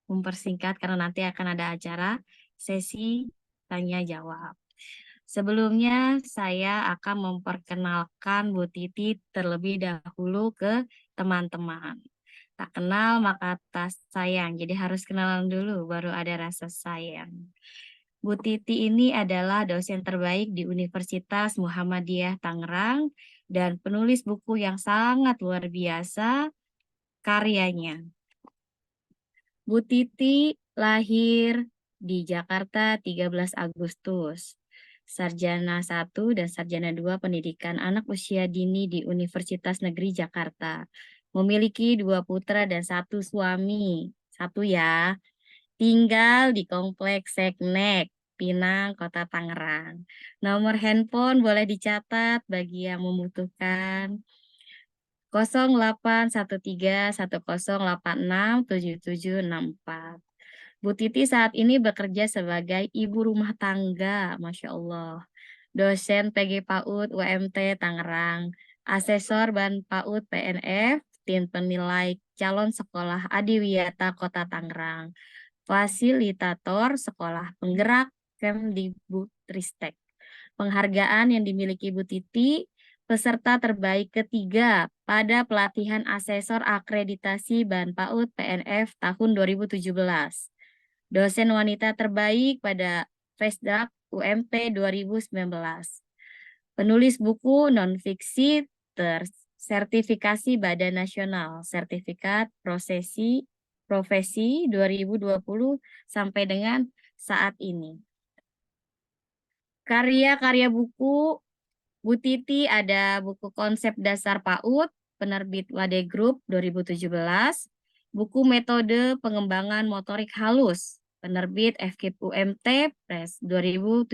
mempersingkat karena nanti akan ada acara sesi tanya jawab. Sebelumnya saya akan memperkenalkan Bu Titi terlebih dahulu ke teman-teman. Tak kenal maka tak sayang, jadi harus kenalan dulu baru ada rasa sayang. Bu Titi ini adalah dosen terbaik di Universitas Muhammadiyah Tangerang dan penulis buku yang sangat luar biasa karyanya. Bu Titi lahir di Jakarta 13 Agustus. Sarjana 1 dan Sarjana 2 Pendidikan Anak Usia Dini di Universitas Negeri Jakarta. Memiliki 2 putra dan 1 suami. 1 ya. Tinggal di Kompleks Seknek, Pinang, Kota Tangerang. Nomor handphone boleh dicatat bagi yang membutuhkan. 081310867764. Bu Titi saat ini bekerja sebagai ibu rumah tangga, Masya Allah. Dosen PG PAUD UMT Tangerang, asesor Ban PAUD PNF, tim penilai calon sekolah Adiwiyata Kota Tangerang, fasilitator sekolah penggerak Kemdikbudristek. Penghargaan yang dimiliki Bu Titi, peserta terbaik ketiga pada pelatihan asesor akreditasi Ban PAUD PNF tahun 2017. Dosen wanita terbaik pada Fesdak UMP 2019. Penulis buku non-fiksi tersertifikasi Badan Nasional, Sertifikat Profesi 2020 sampai dengan saat ini. Karya-karya buku Bu Titi ada buku konsep dasar PAUD, penerbit Wade Group 2017, buku metode pengembangan motorik halus, penerbit FKIP UMT Press 2017,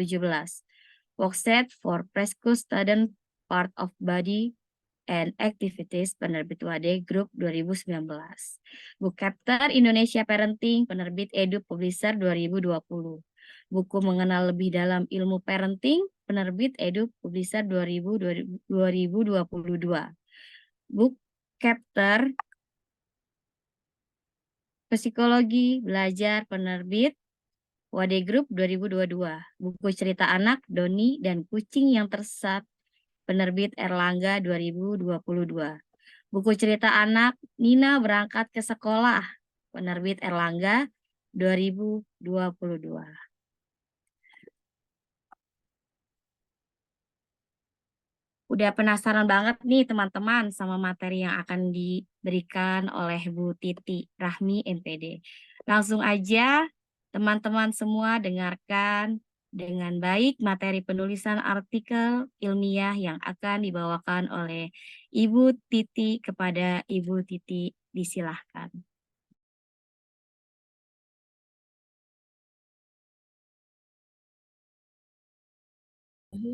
workset for preschool student part of body and activities, penerbit Wade Group 2019, buku Chapter Indonesia Parenting, penerbit Edu Publisher 2020. Buku mengenal lebih dalam ilmu parenting, penerbit Edu Publisher 2022. Book Chapter Psikologi Belajar, penerbit Wade Group 2022. Buku cerita anak Doni dan kucing yang tersesat, penerbit Erlangga 2022. Buku cerita anak Nina berangkat ke sekolah, penerbit Erlangga 2022. Udah penasaran banget nih teman-teman sama materi yang akan diberikan oleh Bu Titi Rahmi MPD. Langsung aja teman-teman semua dengarkan dengan baik materi penulisan artikel ilmiah yang akan dibawakan oleh Ibu Titi. Kepada Ibu Titi, disilahkan.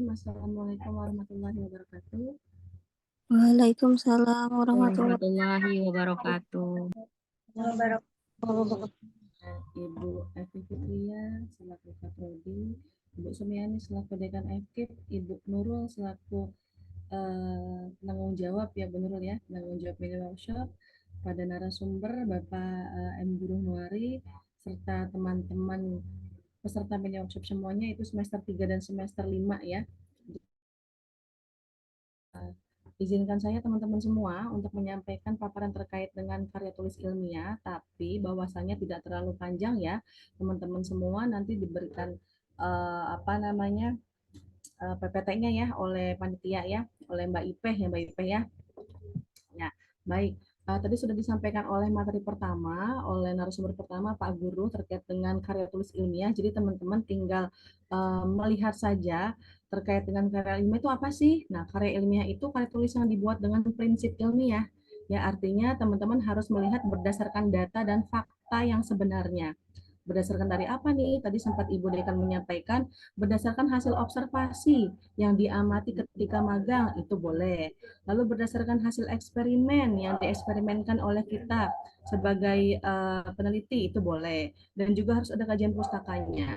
Assalamualaikum warahmatullahi wabarakatuh. Waalaikumsalam warahmatullahi Warahmatullahi wabarakatuh. wabarakatuh. Ibu Evi Fitria selaku Kaprodi, Ibu Sumiani selaku Dekan FKIP, Ibu Nurul selaku penanggung jawab ya Bu Nurul ya, penanggung jawab mini workshop, pada narasumber Bapak M. Guru Nuari, serta teman-teman peserta mini workshop semuanya itu semester 3 dan semester 5 ya. Izinkan saya teman-teman semua untuk menyampaikan paparan terkait dengan karya tulis ilmiah, tapi bahwasannya tidak terlalu panjang ya, teman-teman semua nanti diberikan PPT-nya ya oleh panitia ya, oleh Mbak Ipeh ya. Ya, baik. Tadi sudah disampaikan oleh materi pertama, oleh narasumber pertama Pak Guru terkait dengan karya tulis ilmiah. Jadi teman-teman tinggal melihat saja terkait dengan karya ilmiah itu apa sih? Nah, karya ilmiah itu karya tulis yang dibuat dengan prinsip ilmiah. Ya, artinya teman-teman harus melihat berdasarkan data dan fakta yang sebenarnya. Berdasarkan dari apa nih? Tadi sempat Ibu Dekan menyampaikan berdasarkan hasil observasi yang diamati ketika magang, itu boleh. Lalu berdasarkan hasil eksperimen yang dieksperimenkan oleh kita sebagai peneliti, itu boleh. Dan juga harus ada kajian pustakanya.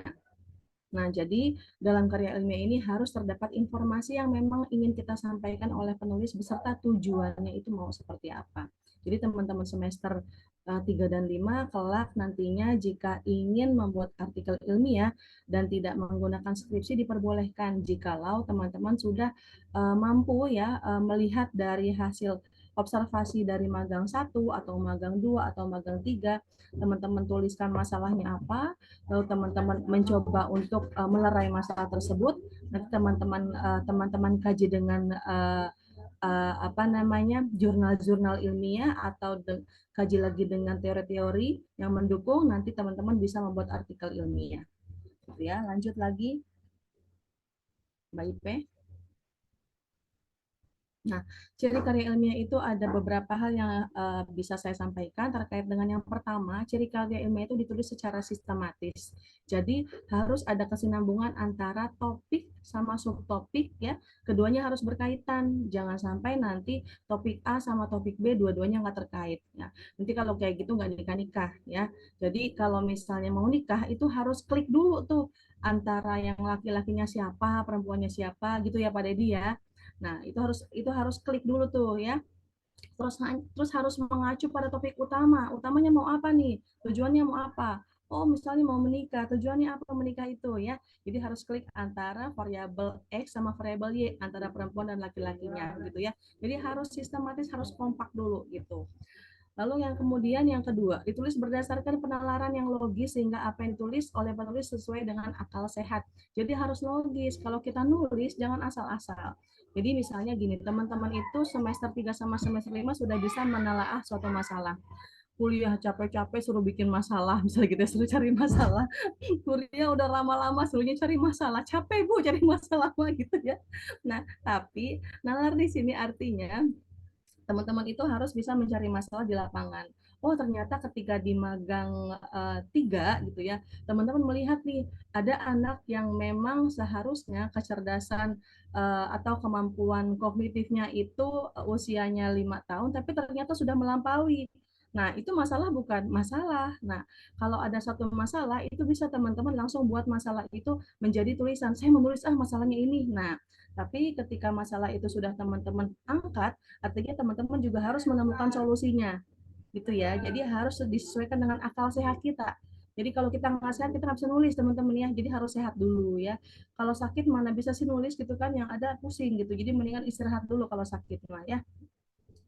Nah, jadi dalam karya ilmiah ini harus terdapat informasi yang memang ingin kita sampaikan oleh penulis beserta tujuannya itu mau seperti apa. Jadi teman-teman semester 3 dan 5 kelak nantinya jika ingin membuat artikel ilmiah dan tidak menggunakan skripsi diperbolehkan jikalau teman-teman sudah mampu ya melihat dari hasil observasi dari magang 1 atau magang 2 atau magang 3, teman-teman tuliskan masalahnya apa, lalu teman-teman mencoba untuk melerai masalah tersebut. Nanti teman-teman kaji dengan jurnal-jurnal ilmiah atau kaji lagi dengan teori-teori yang mendukung, nanti teman-teman bisa membuat artikel ilmiah. Ya, lanjut lagi, Mbak Ipe. Nah, ciri karya ilmiah itu ada beberapa hal yang bisa saya sampaikan terkait dengan yang pertama, ciri karya ilmiah itu ditulis secara sistematis. Jadi harus ada kesinambungan antara topik sama subtopik ya. Keduanya harus berkaitan. Jangan sampai nanti topik A sama topik B dua-duanya nggak terkait. Ya. Nanti kalau kayak gitu nggak nikah-nikah ya. Jadi kalau misalnya mau nikah itu harus klik dulu tuh antara yang laki-lakinya siapa, perempuannya siapa gitu ya Pak Dedi ya. Nah, itu harus klik dulu tuh ya. Terus harus mengacu pada topik utama. Utamanya mau apa nih? Tujuannya mau apa? Oh, misalnya mau menikah. Tujuannya apa menikah itu ya? Jadi harus klik antara variabel X sama variabel Y antara perempuan dan laki-lakinya gitu ya. Jadi harus sistematis, harus kompak dulu gitu. Lalu yang kemudian yang kedua, ditulis berdasarkan penalaran yang logis sehingga apa yang ditulis oleh penulis sesuai dengan akal sehat. Jadi harus logis. Kalau kita nulis jangan asal-asal. Jadi misalnya gini, teman-teman itu semester 3 sama semester 5 sudah bisa menelaah suatu masalah. Kuliah capek-capek suruh bikin masalah, misalnya kita suruh cari masalah. Kuliah udah lama-lama suruhnya cari masalah. Capek Bu cari masalah gitu ya. Nah, tapi nalar di sini artinya teman-teman itu harus bisa mencari masalah di lapangan. Oh, ternyata ketika di magang 3 gitu ya, teman-teman melihat nih ada anak yang memang seharusnya kecerdasan atau kemampuan kognitifnya itu usianya 5 tahun tapi ternyata sudah melampaui. Nah, itu masalah bukan masalah. Nah, kalau ada satu masalah itu bisa teman-teman langsung buat masalah itu menjadi tulisan. Saya menulis masalahnya ini. Nah, tapi ketika masalah itu sudah teman-teman angkat, artinya teman-teman juga harus menemukan solusinya gitu ya. Jadi harus disesuaikan dengan akal sehat kita. Jadi kalau kita nggak sehat kita nggak bisa nulis teman-teman ya. Jadi harus sehat dulu ya. Kalau sakit mana bisa sih nulis gitu kan, yang ada pusing gitu. Jadi mendingan istirahat dulu kalau sakit lah ya.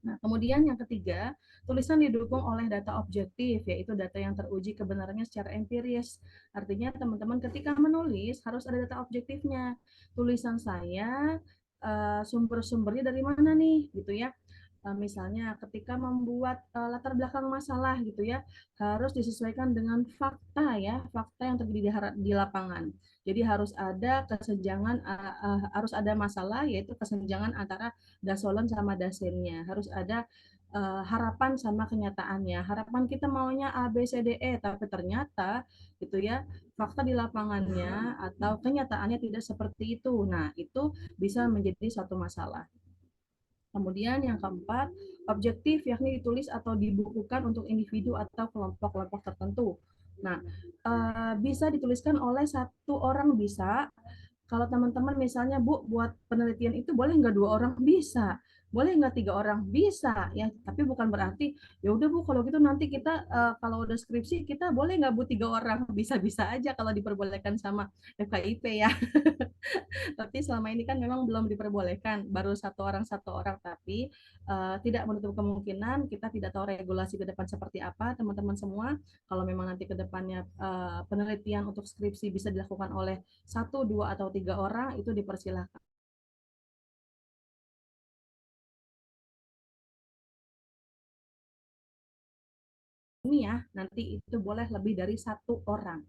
Nah, kemudian yang ketiga, tulisan didukung oleh data objektif, yaitu data yang teruji kebenarannya secara empiris. Artinya teman-teman ketika menulis harus ada data objektifnya. Tulisan saya sumber-sumbernya dari mana nih, gitu ya. Misalnya ketika membuat latar belakang masalah gitu ya, harus disesuaikan dengan fakta ya, fakta yang terjadi di lapangan. Jadi harus ada kesenjangan, harus ada masalah yaitu kesenjangan antara dasolen sama dasennya. Harus ada harapan sama kenyataannya. Harapan kita maunya A, B, C, D, E, tapi ternyata gitu ya, fakta di lapangannya atau kenyataannya tidak seperti itu. Nah, itu bisa menjadi satu masalah. Kemudian yang keempat, objektif yakni ditulis atau dibukukan untuk individu atau kelompok-kelompok tertentu. Nah, bisa dituliskan oleh satu orang bisa. Kalau teman-teman misalnya Bu buat penelitian itu boleh nggak 2 orang? Bisa. Boleh nggak 3 orang? Bisa. Ya, tapi bukan berarti ya udah Bu kalau gitu nanti kita kalau udah skripsi kita boleh nggak Bu 3 orang? Bisa-bisa aja kalau diperbolehkan sama FKIP ya. Tapi selama ini kan memang belum diperbolehkan, baru satu orang, tapi tidak menutup kemungkinan kita tidak tahu regulasi ke depan seperti apa, teman-teman semua. Kalau memang nanti ke depannya penelitian untuk skripsi bisa dilakukan oleh 1, 2, atau 3 orang, itu dipersilahkan. Ini ya, nanti itu boleh lebih dari 1 orang.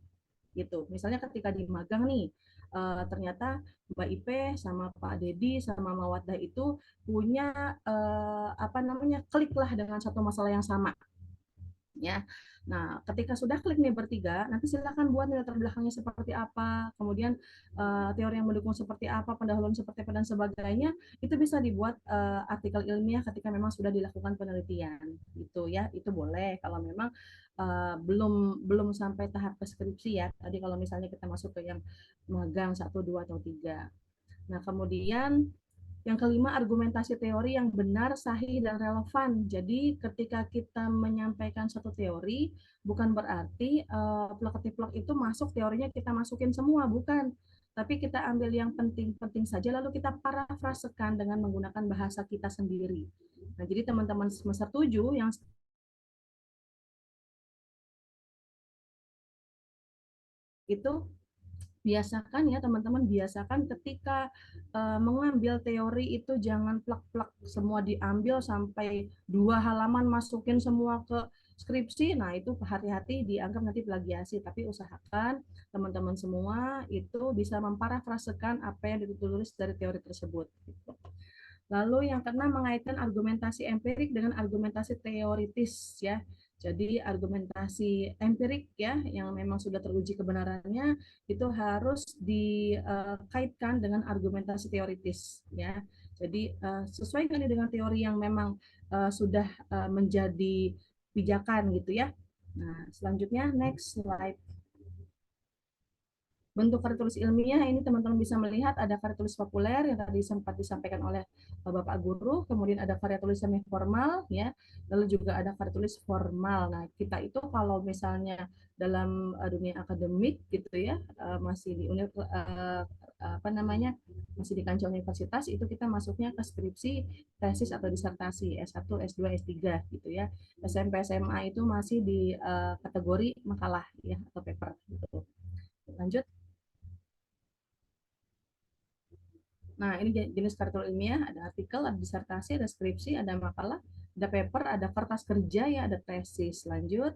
Gitu. Misalnya ketika di magang nih, ternyata Mbak Ipe sama Pak Dedi sama Mawaddah itu punya apa namanya, klik lah dengan satu masalah yang sama ya. Nah, ketika sudah klik nih bertiga, nanti silakan buat latar belakangnya seperti apa, kemudian teori yang mendukung seperti apa, pendahuluan seperti apa dan sebagainya, itu bisa dibuat artikel ilmiah ketika memang sudah dilakukan penelitian, gitu ya. Itu boleh kalau memang belum sampai tahap deskripsi ya. Tadi kalau misalnya kita masuk ke yang magang 1, 2, atau 3. Nah, kemudian yang kelima, argumentasi teori yang benar, sahih, dan relevan. Jadi ketika kita menyampaikan satu teori, bukan berarti plek-plek itu masuk teorinya kita masukin semua, bukan. Tapi kita ambil yang penting-penting saja, lalu kita parafrasekan dengan menggunakan bahasa kita sendiri. Nah, jadi teman-teman semester 7 yang itu biasakan ya teman-teman, biasakan ketika mengambil teori itu jangan plak-plak semua diambil sampai 2 halaman masukin semua ke skripsi. Nah itu hati-hati dianggap nanti plagiasi, tapi usahakan teman-teman semua itu bisa memparafrasekan apa yang ditulis dari teori tersebut. Lalu yang keenam, mengaitkan argumentasi empirik dengan argumentasi teoritis ya. Jadi argumentasi empirik ya yang memang sudah teruji kebenarannya itu harus dikaitkan dengan argumentasi teoritis ya. Jadi sesuaikan dengan teori yang memang sudah menjadi pijakan gitu ya. Nah, selanjutnya next slide. Bentuk karya tulis ilmiah ini teman-teman bisa melihat ada karya tulis populer yang tadi sempat disampaikan oleh Bapak Guru, kemudian ada karya tulis semi formal ya, lalu juga ada karya tulis formal. Nah, kita itu kalau misalnya dalam dunia akademik gitu ya, masih di apa namanya? Masih di kancah universitas itu kita masuknya ke skripsi, tesis atau disertasi S1, S2, S3 gitu ya. SMP SMA itu masih di kategori makalah ya atau paper gitu. Lanjut. Nah, ini jenis karya tulis ilmiah, ada artikel, ada disertasi, ada skripsi, ada makalah, ada paper, ada kertas kerja, ya, ada tesis. Lanjut.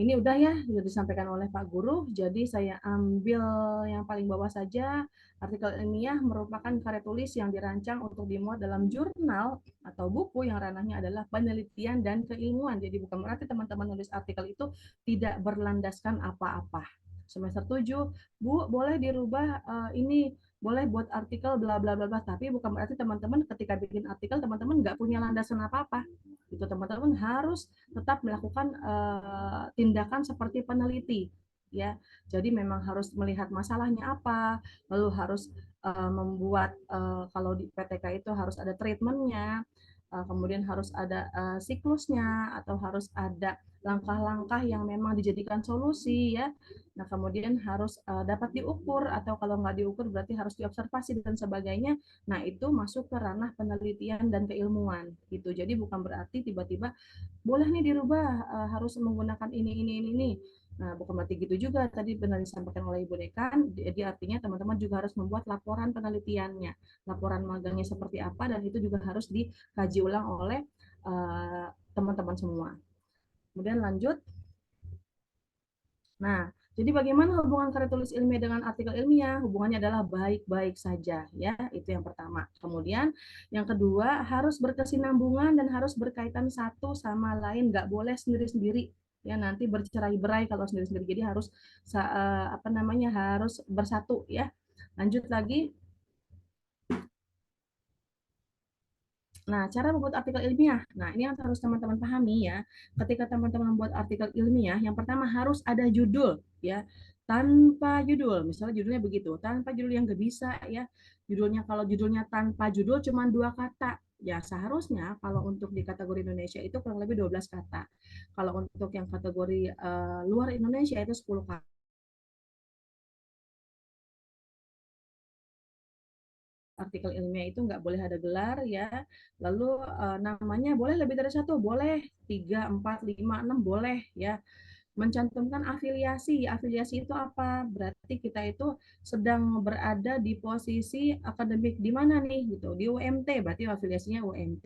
Ini udah ya, sudah disampaikan oleh Pak Guru, jadi saya ambil yang paling bawah saja. Artikel ilmiah merupakan karya tulis yang dirancang untuk dimuat dalam jurnal atau buku yang ranahnya adalah penelitian dan keilmuan. Jadi bukan berarti teman-teman nulis artikel itu tidak berlandaskan apa-apa. Semester 7, Bu, boleh dirubah ini, boleh buat artikel bla bla bla bla, tapi bukan berarti teman-teman ketika bikin artikel teman-teman nggak punya landasan apa-apa. Itu teman-teman harus tetap melakukan tindakan seperti peneliti ya. Jadi memang harus melihat masalahnya apa, lalu harus membuat kalau di PTK itu harus ada treatmentnya, kemudian harus ada siklusnya atau harus ada langkah-langkah yang memang dijadikan solusi ya. Nah, kemudian harus dapat diukur atau kalau nggak diukur berarti harus diobservasi dan sebagainya. Nah, itu masuk ke ranah penelitian dan keilmuan gitu. Jadi bukan berarti tiba-tiba boleh nih dirubah harus menggunakan ini. Nah, bukan berarti gitu juga tadi benar disampaikan oleh Ibu Dekan, jadi artinya teman-teman juga harus membuat laporan penelitiannya, laporan magangnya seperti apa, dan itu juga harus dikaji ulang oleh teman-teman semua. Kemudian lanjut. Nah, jadi bagaimana hubungan karya tulis ilmiah dengan artikel ilmiah? Hubungannya adalah baik-baik saja, ya. Itu yang pertama. Kemudian yang kedua, harus berkesinambungan dan harus berkaitan satu sama lain, nggak boleh sendiri-sendiri. Ya, nanti bercerai-berai kalau sendiri-sendiri. Jadi harus harus bersatu, ya. Lanjut lagi. Nah, cara membuat artikel ilmiah. Nah, ini yang harus teman-teman pahami ya. Ketika teman-teman membuat artikel ilmiah, yang pertama harus ada judul ya. Tanpa judul, misalnya judulnya begitu, tanpa judul yang nggak bisa ya. Judulnya kalau judulnya tanpa judul cuma 2 kata. Ya, seharusnya kalau untuk di kategori Indonesia itu kurang lebih 12 kata. Kalau untuk yang kategori luar Indonesia itu 10 kata. Artikel ilmiah itu nggak boleh ada gelar ya. Lalu namanya boleh lebih dari satu, boleh 3, 4, 5, 6 boleh ya. Mencantumkan afiliasi. Afiliasi itu apa? Berarti kita itu sedang berada di posisi akademik di mana nih gitu. Di UMT, berarti afiliasinya UMT.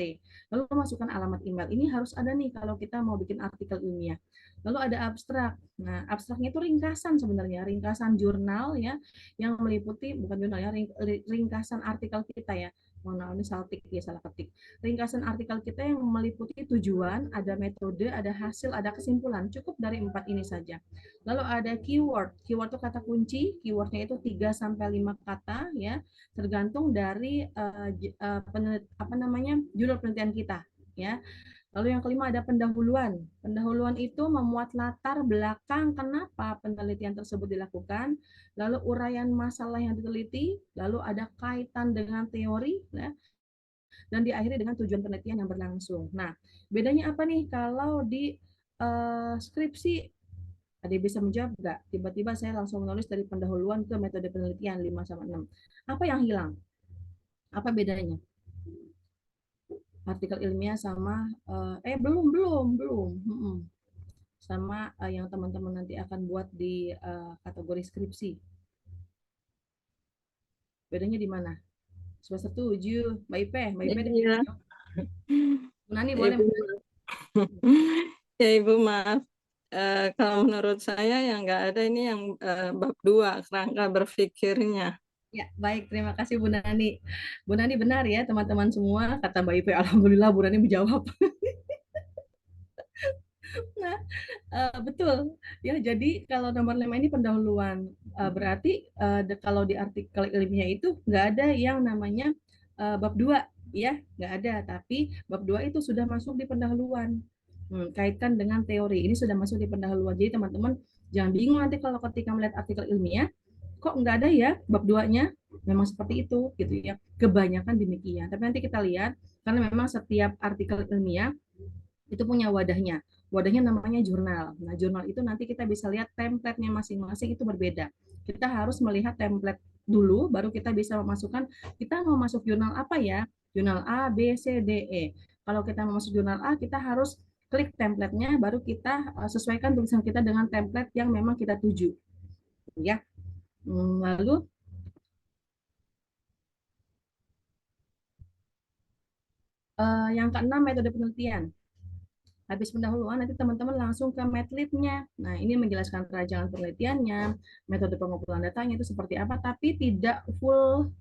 Lalu masukkan alamat email. Ini harus ada nih kalau kita mau bikin artikel ilmiah. Lalu ada abstrak. Nah, abstraknya itu ringkasan sebenarnya, ringkasan jurnal ya yang meliputi bukan jurnal ya, ringkasan artikel kita ya. Mohon ini salah ketik. Ringkasan artikel kita yang meliputi tujuan, ada metode, ada hasil, ada kesimpulan. Cukup dari 4 ini saja. Lalu ada keyword. Keyword itu kata kunci. Keywordnya itu 3 sampai 5 kata ya, tergantung dari judul penelitian kita ya. Lalu yang kelima ada pendahuluan. Pendahuluan itu memuat latar belakang kenapa penelitian tersebut dilakukan, lalu uraian masalah yang diteliti, lalu ada kaitan dengan teori, ya, dan diakhiri dengan tujuan penelitian yang berlangsung. Nah, bedanya apa nih kalau di skripsi? Ada yang bisa menjawab nggak? Tiba-tiba saya langsung menulis dari pendahuluan ke metode penelitian 5-6. Apa yang hilang? Apa bedanya? Artikel ilmiah sama belum sama yang teman-teman nanti akan buat di kategori skripsi. Bedanya di mana? Semester 7, Mbak Ipe Iya, Nani boleh. Ibu. Ya Ibu maaf. Kalau menurut saya yang nggak ada ini yang bab 2, kerangka berpikirnya. Ya, baik. Terima kasih Bu Nani. Bu Nani benar ya teman-teman semua. Kata Mbak Ipe, alhamdulillah Bu Nani menjawab. Nah, betul. Ya, jadi kalau nomor 5 ini pendahuluan. Berarti kalau di artikel ilmiah itu nggak ada yang namanya bab 2, ya, nggak ada. Tapi bab 2 itu sudah masuk di pendahuluan. Kaitkan dengan teori. Ini sudah masuk di pendahuluan. Jadi teman-teman jangan bingung nanti kalau ketika melihat artikel ilmiah, kok nggak ada ya bab 2-nya? Memang seperti itu, gitu ya. Kebanyakan demikian. Tapi nanti kita lihat, karena memang setiap artikel ilmiah itu punya wadahnya. Wadahnya namanya jurnal. Nah, jurnal itu nanti kita bisa lihat template-nya masing-masing itu berbeda. Kita harus melihat template dulu, baru kita bisa memasukkan, kita mau masuk jurnal apa ya? Jurnal A, B, C, D, E. Kalau kita mau masuk jurnal A, kita harus klik template-nya, baru kita sesuaikan tulisan kita dengan template yang memang kita tuju. Ya. Lalu yang keenam, metode penelitian. Habis pendahuluan, nanti teman-teman langsung ke Matlit-nya. Nah, ini menjelaskan kerancangan penelitiannya, metode pengumpulan datanya itu seperti apa, tapi tidak full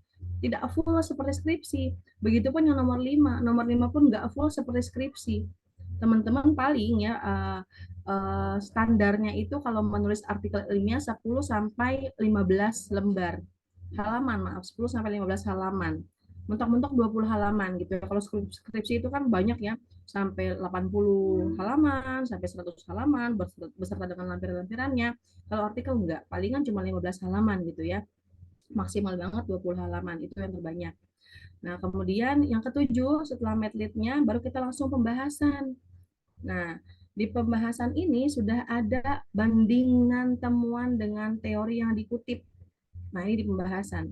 seperti skripsi. Begitupun yang nomor 5. Nomor 5 pun nggak full seperti skripsi. Teman-teman paling ya standarnya itu kalau menulis artikel ilmiah 10 sampai 15 lembar. Halaman, maaf, 10 sampai 15 halaman. Mentok-mentok 20 halaman gitu ya. Kalau skripsi itu kan banyak ya, sampai 80 halaman, sampai 100 halaman beserta dengan lampiran-lampirannya. Kalau artikel enggak, palingan cuma 15 halaman gitu ya. Maksimal banget 20 halaman, itu yang terbanyak. Nah, kemudian yang ketujuh, setelah Matlit-nya baru kita langsung pembahasan. Nah, di pembahasan ini sudah ada bandingan temuan dengan teori yang dikutip. Nah, ini di pembahasan.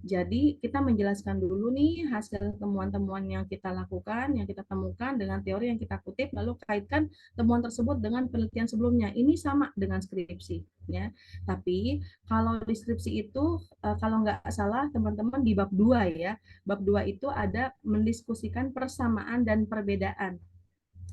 Jadi kita menjelaskan dulu nih hasil temuan-temuan yang kita lakukan, yang kita temukan dengan teori yang kita kutip, lalu kaitkan temuan tersebut dengan penelitian sebelumnya. Ini sama dengan skripsi, ya. Tapi kalau di skripsi itu, kalau nggak salah teman-teman di bab 2 ya, bab 2 itu ada mendiskusikan persamaan dan perbedaan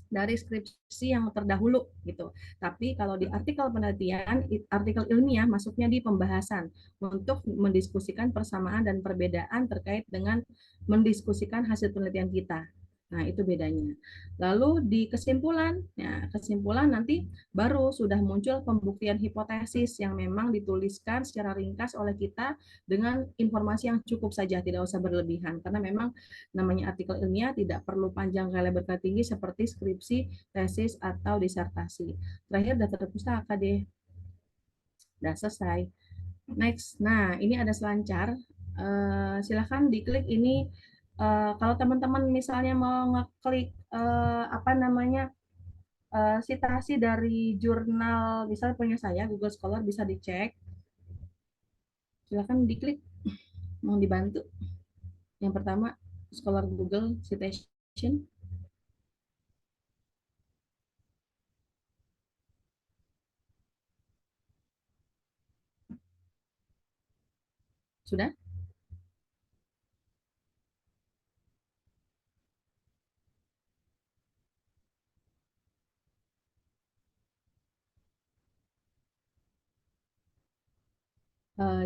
dari skripsi yang terdahulu gitu. Tapi kalau di artikel penelitian, artikel ilmiah masuknya di pembahasan untuk mendiskusikan persamaan dan perbedaan terkait dengan mendiskusikan hasil penelitian kita. Nah, itu bedanya. Lalu di kesimpulan, ya, kesimpulan nanti baru sudah muncul pembuktian hipotesis yang memang dituliskan secara ringkas oleh kita dengan informasi yang cukup saja, tidak usah berlebihan. Karena memang namanya artikel ilmiah tidak perlu panjang kali berkali tinggi seperti skripsi, tesis, atau disertasi. Terakhir daftar pustaka deh. Udah selesai. Next. Nah, ini ada selancar. Silahkan diklik ini. Kalau teman-teman misalnya mau ngeklik apa namanya citasi dari jurnal, misalnya punya saya Google Scholar, bisa dicek. Silahkan diklik. Mau dibantu. Yang pertama, Scholar Google Citation. Sudah?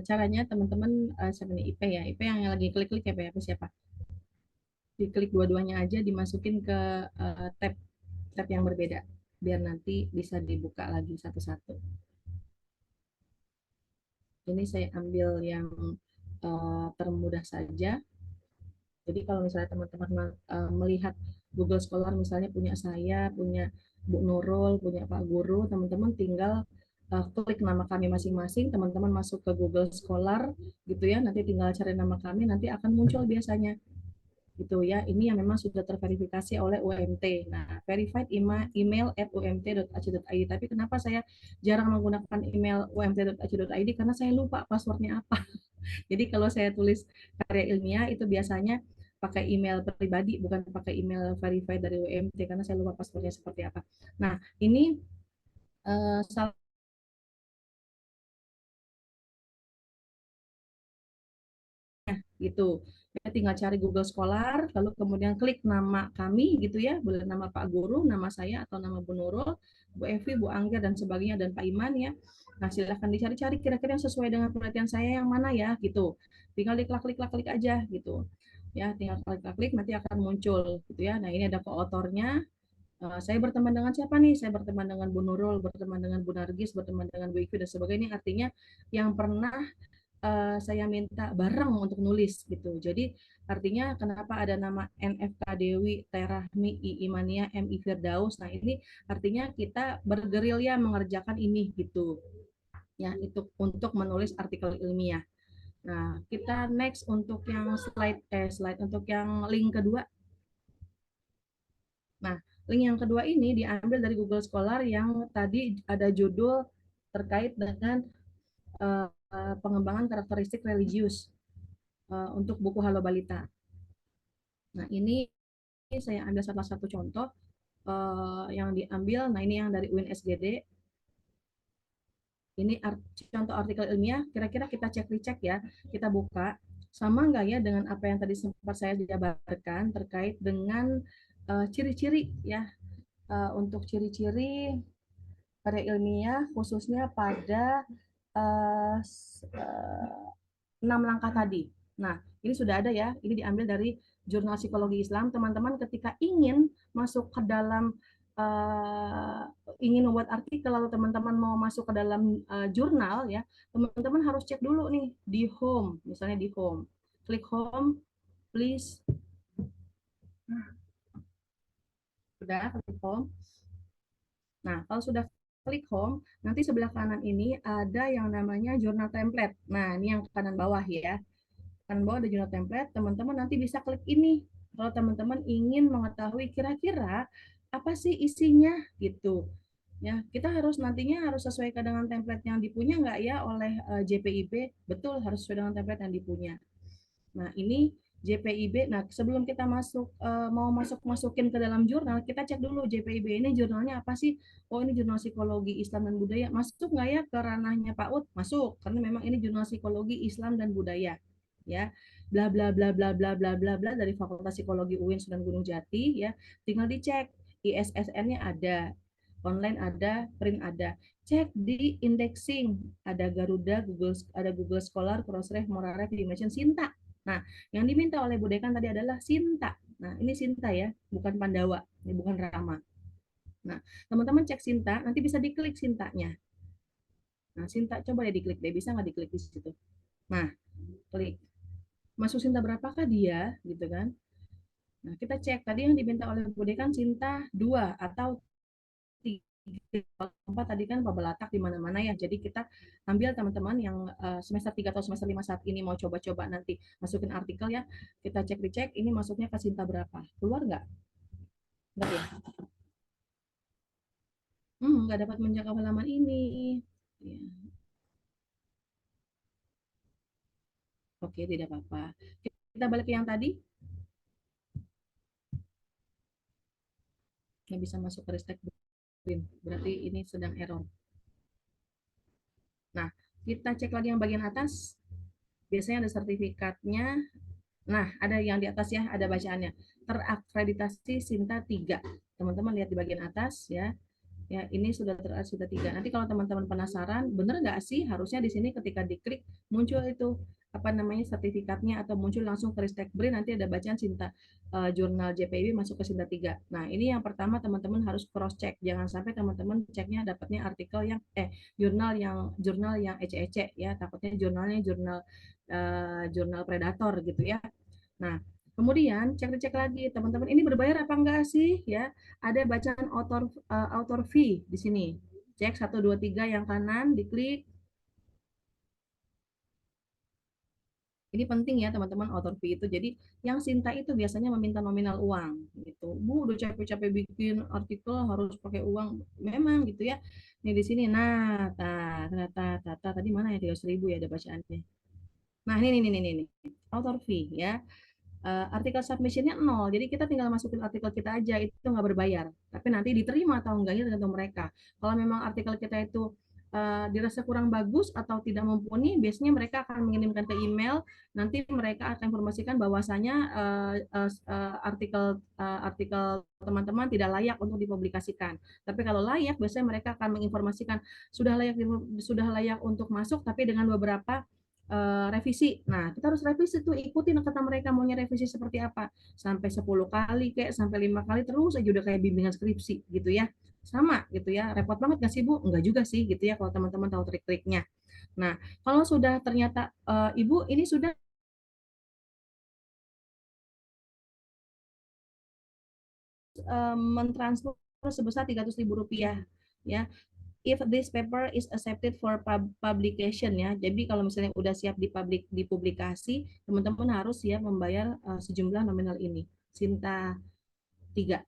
Caranya teman-teman siapa nih IP ya, IP yang lagi klik-klik ya Pak, siapa? Diklik dua-duanya aja, dimasukin ke tab tab yang berbeda biar nanti bisa dibuka lagi satu-satu. Ini saya ambil yang termudah saja. Jadi kalau misalnya teman-teman melihat Google Scholar misalnya punya saya, punya Bu Nurul, punya Pak Guru, teman-teman tinggal klik nama kami masing-masing, teman-teman masuk ke Google Scholar gitu ya, nanti tinggal cari nama kami, nanti akan muncul biasanya gitu ya. Ini yang memang sudah terverifikasi oleh UMT. Nah, verified email at umt.ac.id. Tapi kenapa saya jarang menggunakan email umt.ac.id? Karena saya lupa passwordnya apa. Jadi kalau saya tulis karya ilmiah itu biasanya pakai email pribadi, bukan pakai email verified dari UMT karena saya lupa passwordnya seperti apa. Nah, ini salah gitu. Ya, tinggal cari Google Scholar, lalu kemudian klik nama kami gitu ya, boleh nama Pak Guru, nama saya atau nama Bu Nurul, Bu Evi, Bu Angger dan sebagainya dan Pak Iman ya. Nah, silahkan dicari-cari kira-kira yang sesuai dengan penelitian saya yang mana ya gitu. Tinggal diklik-klik aja gitu. Ya, tinggal klik-klik nanti akan muncul gitu ya. Nah, ini ada koautornya. Saya berteman dengan siapa nih? Saya berteman dengan Bu Nurul, berteman dengan Bu Nargis, berteman dengan Bu Evi dan sebagainya. Artinya yang pernah saya minta bareng untuk nulis gitu. Jadi artinya kenapa ada nama NFK Dewi, Terahmi, I Imania, MI Firdaus. Nah, ini artinya kita bergerilya mengerjakan ini gitu. Ya, itu untuk menulis artikel ilmiah. Nah, kita next untuk yang slide untuk yang link kedua. Nah, link yang kedua ini diambil dari Google Scholar yang tadi ada judul terkait dengan pengembangan karakteristik religius untuk buku Halo Balita. Nah, ini saya ambil salah satu contoh yang diambil. Nah, ini yang dari UIN SGD. Ini contoh artikel ilmiah. Kira-kira kita cek ya, kita buka. Sama nggak ya dengan apa yang tadi sempat saya jabarkan terkait dengan ciri-ciri ya. Untuk ciri-ciri karya ilmiah khususnya pada 6 langkah tadi. Nah, ini sudah ada ya, ini diambil dari Jurnal Psikologi Islam. Teman-teman ketika ingin masuk ke dalam ingin membuat artikel lalu teman-teman mau masuk ke dalam jurnal ya, teman-teman harus cek dulu nih di home, misalnya di home. Klik home, please. Sudah klik home. Nah, kalau sudah klik home, nanti sebelah kanan ini ada yang namanya jurnal template. Nah, ini yang kanan bawah ya. Kanan bawah ada jurnal template, teman-teman nanti bisa klik ini. Kalau teman-teman ingin mengetahui kira-kira apa sih isinya gitu. Ya, kita nantinya harus sesuaikan dengan template yang dipunya nggak ya oleh JPIB? Betul, harus sesuai dengan template yang dipunya. Nah, ini JPIB. Nah, sebelum kita mau masukin ke dalam jurnal, kita cek dulu JPIB ini jurnalnya apa sih? Oh, ini jurnal psikologi Islam dan budaya. Masuk nggak ya ke ranahnya Pak Ut? Masuk, karena memang ini jurnal psikologi Islam dan budaya. Ya, bla bla bla bla bla bla bla bla dari Fakultas Psikologi UIN Sunan Gunung Jati ya. Tinggal dicek ISSN-nya ada, online ada, print ada. Cek di indexing, ada Garuda, Google Scholar, Crossref, Moraref, Dimension, Sinta. Nah, yang diminta oleh Bu Dekan tadi adalah Sinta. Nah, ini Sinta ya, bukan Pandawa, ini bukan Rama. Nah, teman-teman cek Sinta, nanti bisa diklik Sintanya. Nah, Sinta coba ya diklik deh, bisa nggak diklik di situ? Nah, klik. Masuk Sinta berapakah dia, gitu kan? Nah, kita cek tadi yang diminta oleh Bu Dekan Sinta 2 atau 3. Empat tadi kan pebelatak di mana-mana ya. Jadi kita ambil teman-teman yang semester 3 atau semester 5 saat ini mau coba-coba nanti masukin artikel ya. Kita cek ini masuknya ke Sinta berapa. Keluar nggak? Nggak ya? Nggak dapat menjangkau halaman ini. Ya. Oke, tidak apa-apa. Kita balik ke yang tadi. Nggak bisa masuk ke Ristek. Berarti ini sedang error. Nah, kita cek lagi yang bagian atas. Biasanya ada sertifikatnya. Nah, ada yang di atas ya, ada bacaannya. Terakreditasi Sinta 3. Teman-teman lihat di bagian atas ya. Ya, ini sudah sudah 3. Nanti kalau teman-teman penasaran, benar nggak sih harusnya di sini ketika diklik muncul itu apa namanya sertifikatnya atau muncul langsung ke Ristek BRI, nanti ada bacaan Sinta jurnal JPIB masuk ke Sinta 3. Nah, ini yang pertama teman-teman harus cross check. Jangan sampai teman-teman ceknya dapatnya artikel yang jurnal yang ece-ece ya, takutnya jurnalnya jurnal predator gitu ya. Nah, kemudian cek lagi teman-teman ini berbayar apa enggak sih ya? Ada bacaan author fee di sini. Cek 1 2 3 yang kanan diklik. Ini penting ya teman-teman author fee itu. Jadi yang Sinta itu biasanya meminta nominal uang gitu. Bu udah capek-capek bikin artikel harus pakai uang. Memang gitu ya. Ini di sini. Nah, tadi mana ya 300.000 ya ada bacaannya. Nah, ini author fee ya. Artikel submissionnya 0, jadi kita tinggal masukin artikel kita aja, itu nggak berbayar. Tapi nanti diterima atau enggaknya tergantung mereka. Kalau memang artikel kita itu dirasa kurang bagus atau tidak mumpuni, biasanya mereka akan mengirimkan ke email, nanti mereka akan informasikan bahwasanya artikel teman-teman tidak layak untuk dipublikasikan. Tapi kalau layak, biasanya mereka akan menginformasikan sudah layak untuk masuk, tapi dengan beberapa revisi. Nah, kita harus revisi tuh, ikutin kata mereka maunya revisi seperti apa. Sampai 10 kali kayak sampai 5 kali terus aja udah kayak bimbingan skripsi gitu ya. Sama gitu ya. Repot banget gak sih, Bu? Enggak juga sih gitu ya kalau teman-teman tahu trik-triknya. Nah, kalau sudah ternyata Ibu ini sudah mentransfer sebesar Rp300.000 ya. If this paper is accepted for publication ya. Jadi kalau misalnya udah siap dipublikasi, teman-teman harus ya membayar sejumlah nominal ini. Sinta 3.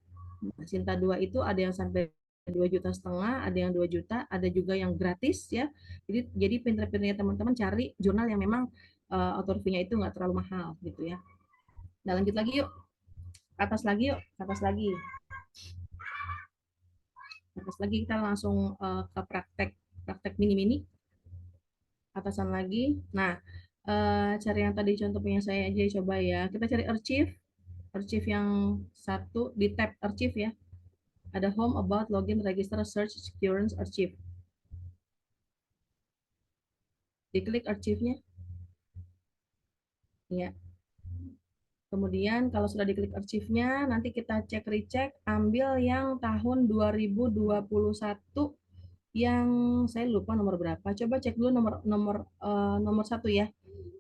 Nah, Sinta 2 itu ada yang sampai 2,5 juta, ada yang 2 juta, ada juga yang gratis ya. Jadi pinter-pinternya teman-teman cari jurnal yang memang author fee-nya itu nggak terlalu mahal gitu ya. Nah, lanjut lagi yuk. Atas lagi yuk, atas lagi. Atas lagi kita langsung ke praktek mini-mini. Atasan lagi. Nah, cari yang tadi contoh punya saya aja coba ya. Kita cari archive yang satu di tab archive ya. Ada home, about, login, register, search, current, archive. Diklik archive-nya. Ya. Kemudian kalau sudah diklik archive-nya, nanti kita recheck, ambil yang tahun 2021 yang saya lupa nomor berapa. Coba cek dulu nomor 1 ya.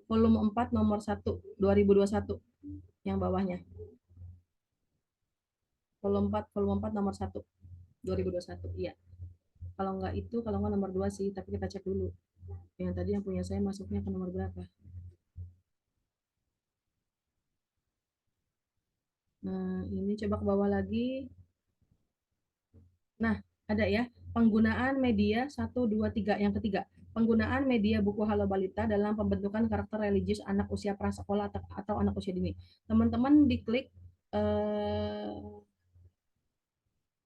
Volume 4 nomor 1 2021 yang bawahnya. Volume 4 nomor 1 2021. Iya. Kalau enggak nomor 2 sih, tapi kita cek dulu. Yang tadi yang punya saya masuknya ke nomor berapa? Nah, ini coba ke bawah lagi. Nah, ada ya, penggunaan media 1, 2, 3, yang ketiga. penggunaan media buku Halo Balita dalam pembentukan karakter religius anak usia prasekolah atau anak usia dini. Teman-teman diklik,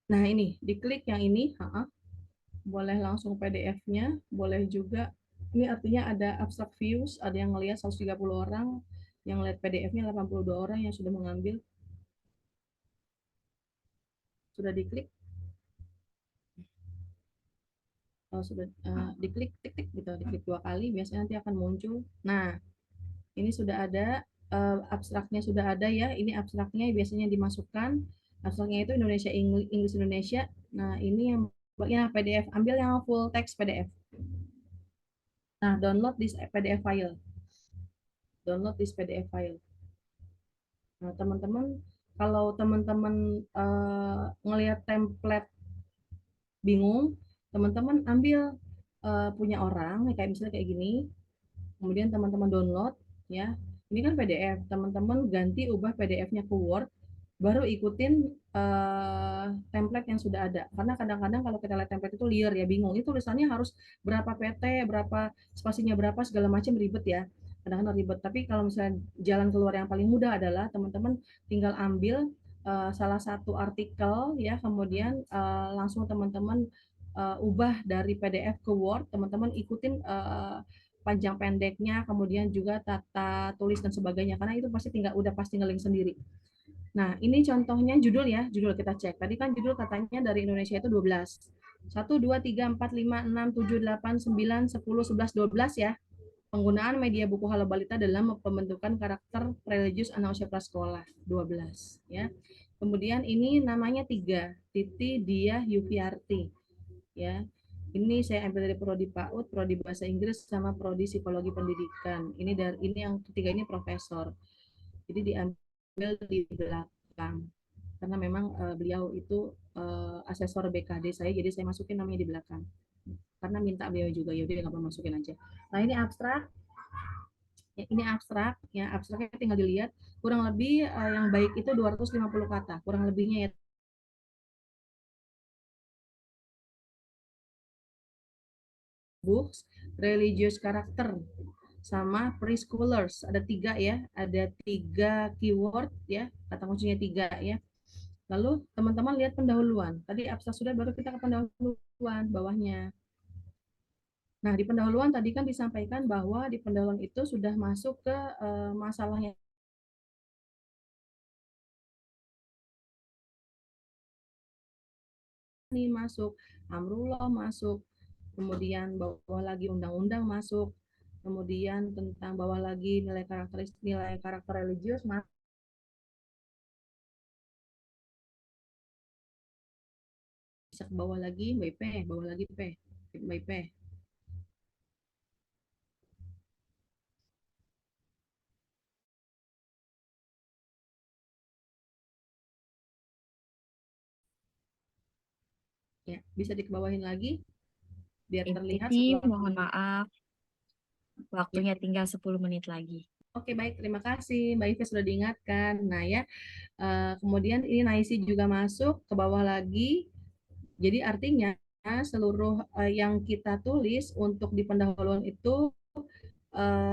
nah ini, diklik yang ini, boleh langsung PDF-nya, boleh juga, ini artinya ada abstract views, ada yang ngelihat 130 orang, yang lihat PDF-nya 82 orang yang sudah mengambil. Sudah diklik? Sudah diklik tik-tik gitu, diklik 2 kali, biasanya nanti akan muncul. Nah, ini sudah ada, abstraknya sudah ada ya, ini abstraknya biasanya dimasukkan, abstraknya itu Indonesia Inggris Indonesia. Nah, ini yang ya PDF, ambil yang full text PDF. Nah, download this PDF file. Download this PDF file. Nah, teman-teman, kalau teman-teman ngelihat template bingung, teman-teman ambil punya orang, kayak misalnya kayak gini, kemudian teman-teman download, ya. Ini kan PDF, teman-teman ganti ubah PDF-nya ke Word, baru ikutin template yang sudah ada. Karena kadang-kadang kalau kita lihat template itu liar ya, bingung. Itu tulisannya harus berapa PT, berapa spasinya berapa, segala macam ribet ya. Kadang-kadang ribet. Tapi kalau misalnya jalan keluar yang paling mudah adalah teman-teman tinggal ambil salah satu artikel ya, kemudian langsung teman-teman ubah dari PDF ke Word, teman-teman ikutin panjang pendeknya, kemudian juga tata tulis dan sebagainya. Karena itu pasti udah pasti ngeling sendiri. Nah, ini contohnya judul ya, judul kita cek. Tadi kan judul katanya dari Indonesia itu 12. 1, 2, 3, 4, 5, 6, 7, 8, 9, 10, 11, 12 ya. Penggunaan media buku Halo Balita dalam pembentukan karakter religius anak usia prasekolah 12 ya. Kemudian ini namanya 3, Titi Diah Yuviarti ya. Ini saya ambil dari prodi PAUD, prodi bahasa Inggris sama prodi psikologi pendidikan. Ini yang ketiga ini profesor. Jadi diambil di belakang karena memang beliau itu asesor BKD saya, jadi saya masukin namanya di belakang karena minta beliau juga, ya udah nggak apa masukin aja. Nah, ini abstrak ya, ini abstrak ya, abstraknya tinggal dilihat, kurang lebih yang baik itu 250 kata kurang lebihnya ya. Books, religious character, sama preschoolers, ada 3 ya, ada 3 keyword ya, kata kuncinya 3 ya. Lalu teman-teman lihat pendahuluan, tadi abstrak sudah, baru kita ke pendahuluan bawahnya. Nah, di pendahuluan tadi kan disampaikan bahwa di pendahuluan itu sudah masuk ke masalahnya. Ini masuk, amrullah masuk, kemudian bawah lagi undang-undang masuk, kemudian tentang bawah lagi nilai karakter religius masuk. Bisa ke bawah lagi, bawah lagi P. Ya, bisa dikebawahin lagi biar terlihat. Mohon maaf, waktunya tinggal 10 menit lagi. Oke, baik, terima kasih Mbak Ivi sudah diingatkan. Nah ya, kemudian ini Naisi juga masuk ke bawah lagi. Jadi artinya seluruh yang kita tulis untuk di pendahuluan itu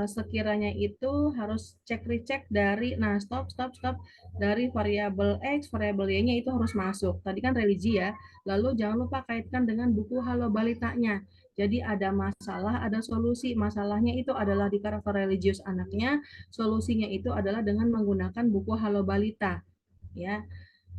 sekiranya itu harus recheck dari, nah stop, dari variabel X, variabel Y-nya itu harus masuk. Tadi kan religi ya, lalu jangan lupa kaitkan dengan buku Halo Balitanya. Jadi ada masalah, ada solusi. Masalahnya itu adalah di karakter religius anaknya, solusinya itu adalah dengan menggunakan buku Halo Balita. Ya.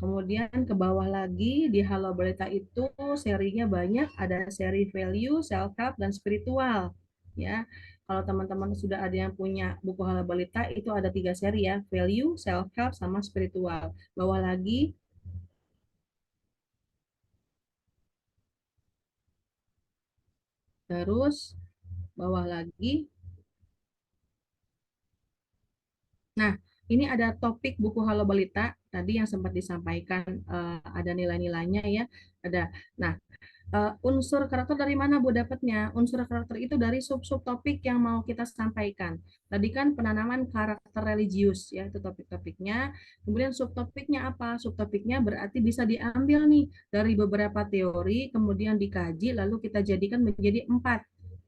Kemudian ke bawah lagi di Halo Balita itu serinya banyak, ada seri value, self help dan spiritual. Ya. Kalau teman-teman sudah ada yang punya buku Halo Balita itu ada 3 seri ya, value, self help sama spiritual. Bawah lagi terus bawah lagi. Nah, ini ada topik buku Halo Balita tadi yang sempat disampaikan, ada nilai-nilainya ya, ada. Nah, unsur karakter dari mana Bu dapatnya? Unsur karakter itu dari sub-sub topik yang mau kita sampaikan. Tadi kan penanaman karakter religius ya, itu topik-topiknya. Kemudian subtopiknya apa? Subtopiknya berarti bisa diambil nih dari beberapa teori, kemudian dikaji, lalu kita jadikan menjadi 4.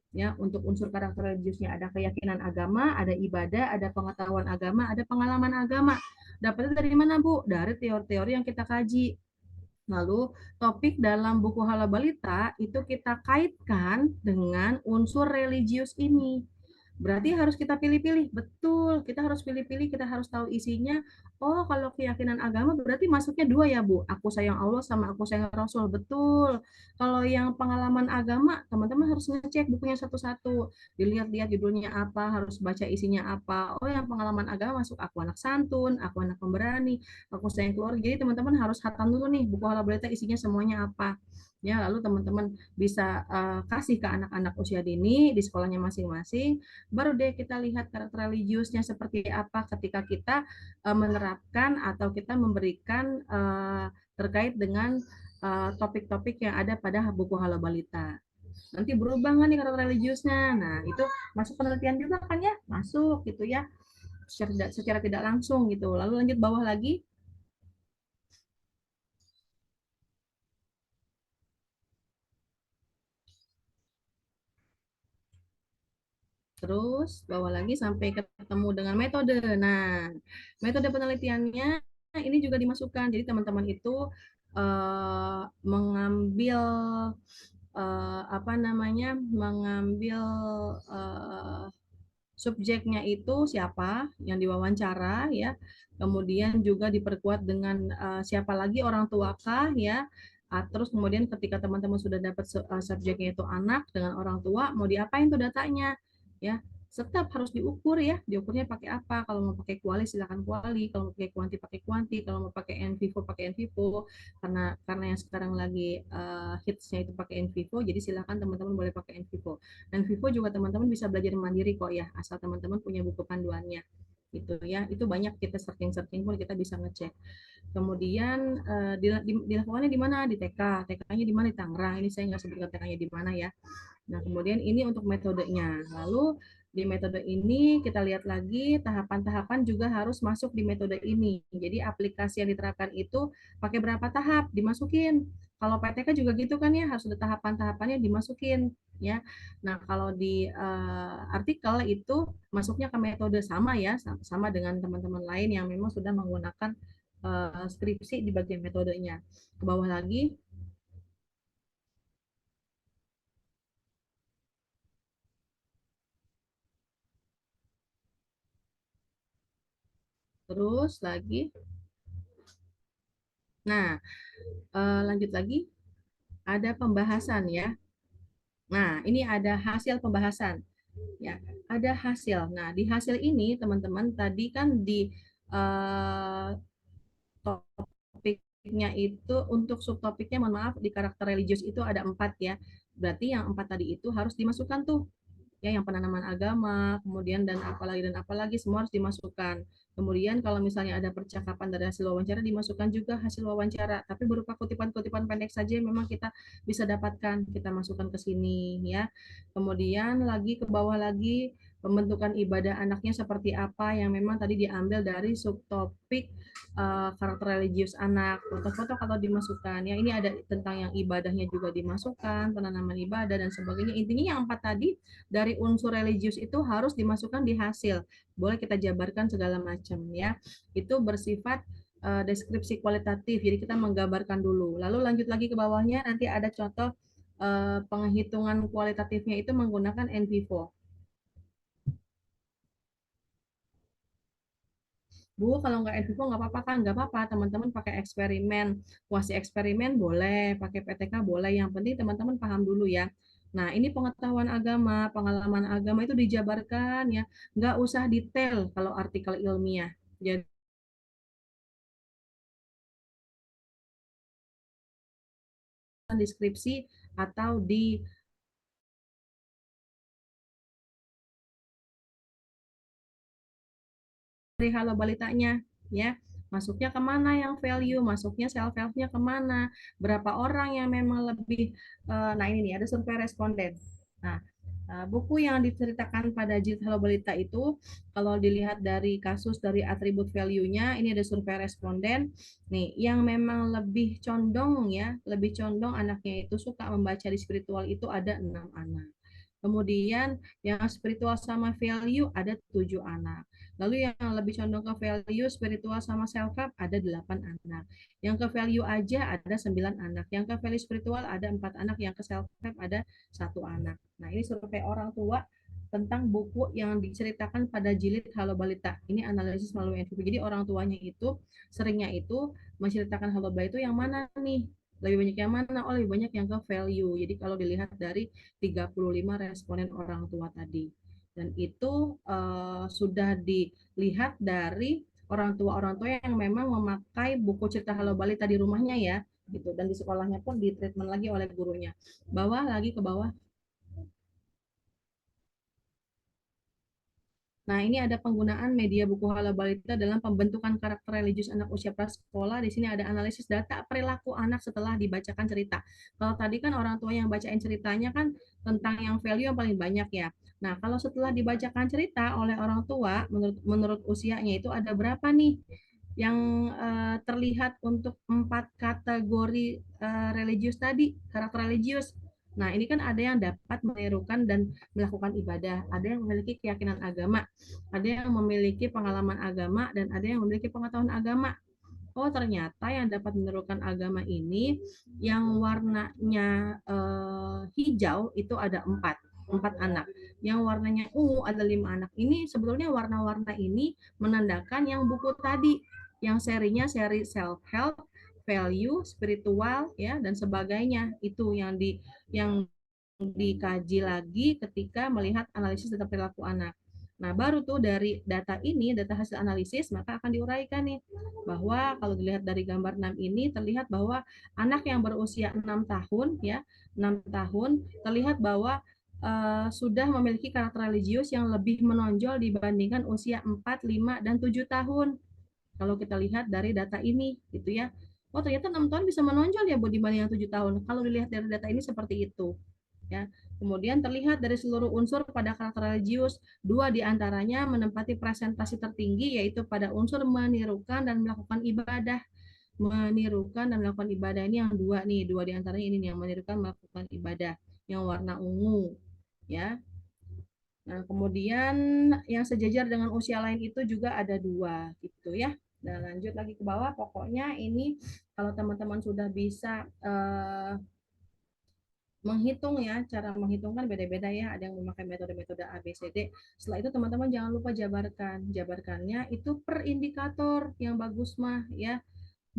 Ya, untuk unsur karakter religiusnya ada keyakinan agama, ada ibadah, ada pengetahuan agama, ada pengalaman agama. Dapatnya dari mana, Bu? Dari teori-teori yang kita kaji. Lalu topik dalam buku Hala Balita itu kita kaitkan dengan unsur religius ini. Berarti harus kita pilih-pilih. Betul, kita harus pilih-pilih, kita harus tahu isinya. Oh, kalau keyakinan agama berarti masuknya dua ya, Bu. Aku sayang Allah sama aku sayang Rasul. Betul. Kalau yang pengalaman agama, teman-teman harus ngecek bukunya satu-satu. Dilihat-lihat judulnya apa, harus baca isinya apa. Oh, yang pengalaman agama masuk aku anak santun, aku anak pemberani, aku sayang keluarga. Jadi teman-teman harus hatam dulu nih buku Hala Balita isinya semuanya apa. Ya, lalu teman-teman bisa kasih ke anak-anak usia dini di sekolahnya masing-masing. Baru deh kita lihat karakter religiusnya seperti apa ketika kita menerapkan atau kita memberikan terkait dengan topik-topik yang ada pada buku Hala Balita. Nanti berubah nggak nih karakter religiusnya? Nah, itu masuk penelitian juga kan ya? Masuk gitu ya. Secara tidak langsung gitu. Lalu lanjut bawah lagi. Terus bawa lagi sampai ketemu dengan metode. Nah, metode penelitiannya ini juga dimasukkan. Jadi teman-teman itu mengambil apa namanya? Mengambil subjeknya itu siapa yang diwawancara ya. Kemudian juga diperkuat dengan siapa lagi orang tua kah ya. Terus kemudian ketika teman-teman sudah dapat subjeknya itu anak dengan orang tua, mau diapain tuh datanya? Ya, tetap harus diukur ya. Diukurnya pakai apa? Kalau mau pakai kuali silakan kuali, kalau mau pakai kuanti pakai kuanti, kalau mau pakai NVivo pakai NVivo. Karena yang sekarang lagi hitsnya itu pakai NVivo, jadi silakan teman-teman boleh pakai NVivo. Dan Vivo juga teman-teman bisa belajar mandiri kok ya, asal teman-teman punya buku panduannya gitu ya. Itu banyak kita searching pun kita bisa ngecek. Kemudian dilakukannya di mana? Di TK. TK-nya di mana? Di Tangerang. Ini saya nggak sebutkan TK-nya di mana ya. Nah, kemudian ini untuk metodenya. Lalu di metode ini kita lihat lagi tahapan-tahapan juga harus masuk di metode ini. Jadi aplikasi yang diterapkan itu pakai berapa tahap dimasukin. Kalau PTK juga gitu kan ya, harus ada tahapan-tahapannya dimasukin ya. Nah, kalau di artikel itu masuknya ke metode sama ya, sama dengan teman-teman lain yang memang sudah menggunakan skripsi di bagian metodenya. Ke bawah lagi. Terus lagi. Nah, lanjut lagi. Ada pembahasan ya. Nah, ini ada hasil pembahasan. Ya, ada hasil. Nah, di hasil ini teman-teman tadi kan di topiknya itu untuk subtopiknya, mohon maaf, di karakter religius itu ada 4 ya. Berarti yang 4 tadi itu harus dimasukkan tuh ya, yang penanaman agama, kemudian dan apalagi semua harus dimasukkan. Kemudian kalau misalnya ada percakapan dari hasil wawancara, dimasukkan juga hasil wawancara, tapi berupa kutipan-kutipan pendek saja yang memang kita bisa dapatkan, kita masukkan ke sini ya. Kemudian lagi ke bawah lagi, pembentukan ibadah anaknya seperti apa yang memang tadi diambil dari subtopik karakter religius anak. Foto-foto kalau dimasukkan ya, ini ada tentang yang ibadahnya juga dimasukkan, penanaman ibadah dan sebagainya. Intinya yang 4 tadi dari unsur religius itu harus dimasukkan di hasil. Boleh kita jabarkan segala macam ya. Itu bersifat deskripsi kualitatif. Jadi kita menggambarkan dulu. Lalu lanjut lagi ke bawahnya, nanti ada contoh penghitungan kualitatifnya itu menggunakan NVivo. Bu, kalau nggak NVivo nggak apa-apa kan? Nggak apa-apa, teman-teman pakai eksperimen. Kuasi eksperimen boleh, pakai PTK boleh. Yang penting teman-teman paham dulu ya. Nah, ini pengetahuan agama, pengalaman agama itu dijabarkan ya. Nggak usah detail kalau artikel ilmiah. Jadi deskripsi atau di dari halo balitanya ya. Masuknya kemana yang value, masuknya self-help-nya kemana, berapa orang yang memang lebih, nah ini nih ada survei responden. Nah, buku yang diceritakan pada jilid Halo Balita itu, kalau dilihat dari kasus dari atribut value-nya, ini ada survei responden. Nih, yang memang lebih condong ya, lebih condong anaknya itu suka membaca di spiritual itu ada 6 anak. Kemudian yang spiritual sama value ada 7 anak. Lalu yang lebih condong ke value, spiritual sama self-help ada 8 anak. Yang ke value aja ada 9 anak. Yang ke value spiritual ada 4 anak. Yang ke self-help ada 1 anak. Nah, ini survei orang tua tentang buku yang diceritakan pada jilid Halo Balita. Ini analisis melalui NVP. Jadi orang tuanya itu seringnya itu menceritakan Halo Balita itu yang mana nih? Lebih banyak yang mana? Oh, lebih banyak yang ke value. Jadi kalau dilihat dari 35 responden orang tua tadi. Dan itu sudah dilihat dari orang tua yang memang memakai buku cerita Halo Balita di rumahnya ya, gitu. Dan di sekolahnya pun di treatment lagi oleh gurunya. Bawah lagi ke bawah. Nah, ini ada penggunaan media buku Halo Balita dalam pembentukan karakter religius anak usia prasekolah. Di sini ada analisis data perilaku anak setelah dibacakan cerita. Kalau tadi kan orang tua yang bacain ceritanya kan tentang yang value yang paling banyak ya. Nah, kalau setelah dibacakan cerita oleh orang tua, menurut usianya itu ada berapa nih yang terlihat untuk 4 kategori religius tadi, karakter religius. Nah, ini kan ada yang dapat menirukan dan melakukan ibadah, ada yang memiliki keyakinan agama, ada yang memiliki pengalaman agama, dan ada yang memiliki pengetahuan agama. Oh, ternyata yang dapat menirukan agama ini yang warnanya hijau itu ada 4 anak. Yang warnanya ungu ada 5 anak. Ini sebetulnya warna-warna ini menandakan yang buku tadi, yang serinya seri self help, value, spiritual ya dan sebagainya. Itu yang dikaji lagi ketika melihat analisis data perilaku anak. Nah, baru tuh dari data ini, data hasil analisis, maka akan diuraikan nih bahwa kalau dilihat dari gambar 6 ini terlihat bahwa anak yang berusia 6 tahun ya, 6 tahun terlihat bahwa sudah memiliki karakter religius yang lebih menonjol dibandingkan usia 4, 5 dan 7 tahun. Kalau kita lihat dari data ini gitu ya. Oh, ternyata 6 tahun bisa menonjol ya buat dibanding yang 7 tahun. Kalau dilihat dari data ini seperti itu. Ya. Kemudian terlihat dari seluruh unsur pada karakter religius, 2 diantaranya menempati presentasi tertinggi, yaitu pada unsur menirukan dan melakukan ibadah. Menirukan dan melakukan ibadah ini yang 2 nih, 2 diantaranya ini yang menirukan melakukan ibadah, yang warna ungu. Ya. Nah, kemudian yang sejajar dengan usia lain itu juga ada 2 gitu ya. Nah, lanjut lagi ke bawah, pokoknya ini kalau teman-teman sudah bisa menghitung ya, cara menghitung kan beda-beda ya, ada yang memakai metode-metode ABCD. Setelah itu teman-teman jangan lupa jabarkannya itu per indikator yang bagus mah ya,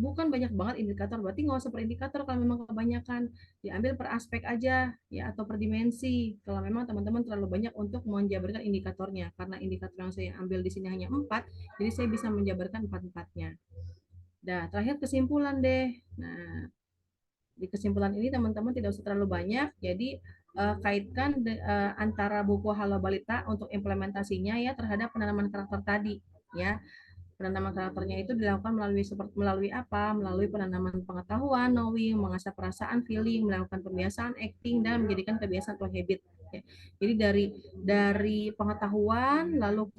bukan banyak banget indikator, berarti nggak usah per indikator kalau memang kebanyakan, diambil per aspek aja ya atau per dimensi kalau memang teman-teman terlalu banyak untuk menjabarkan indikatornya, karena indikator yang saya ambil di sini hanya 4, jadi saya bisa menjabarkan 4-4-nya. Nah, terakhir kesimpulan deh. Nah, di kesimpulan ini teman-teman tidak usah terlalu banyak, jadi kaitkan antara buku Halo Balita untuk implementasinya ya terhadap penanaman karakter tadi ya. Penanaman karakternya itu dilakukan melalui apa? Melalui penanaman pengetahuan, knowing, mengasah perasaan, feeling, melakukan pembiasaan, acting, dan menjadikan kebiasaan atau habit. Jadi dari pengetahuan, lalu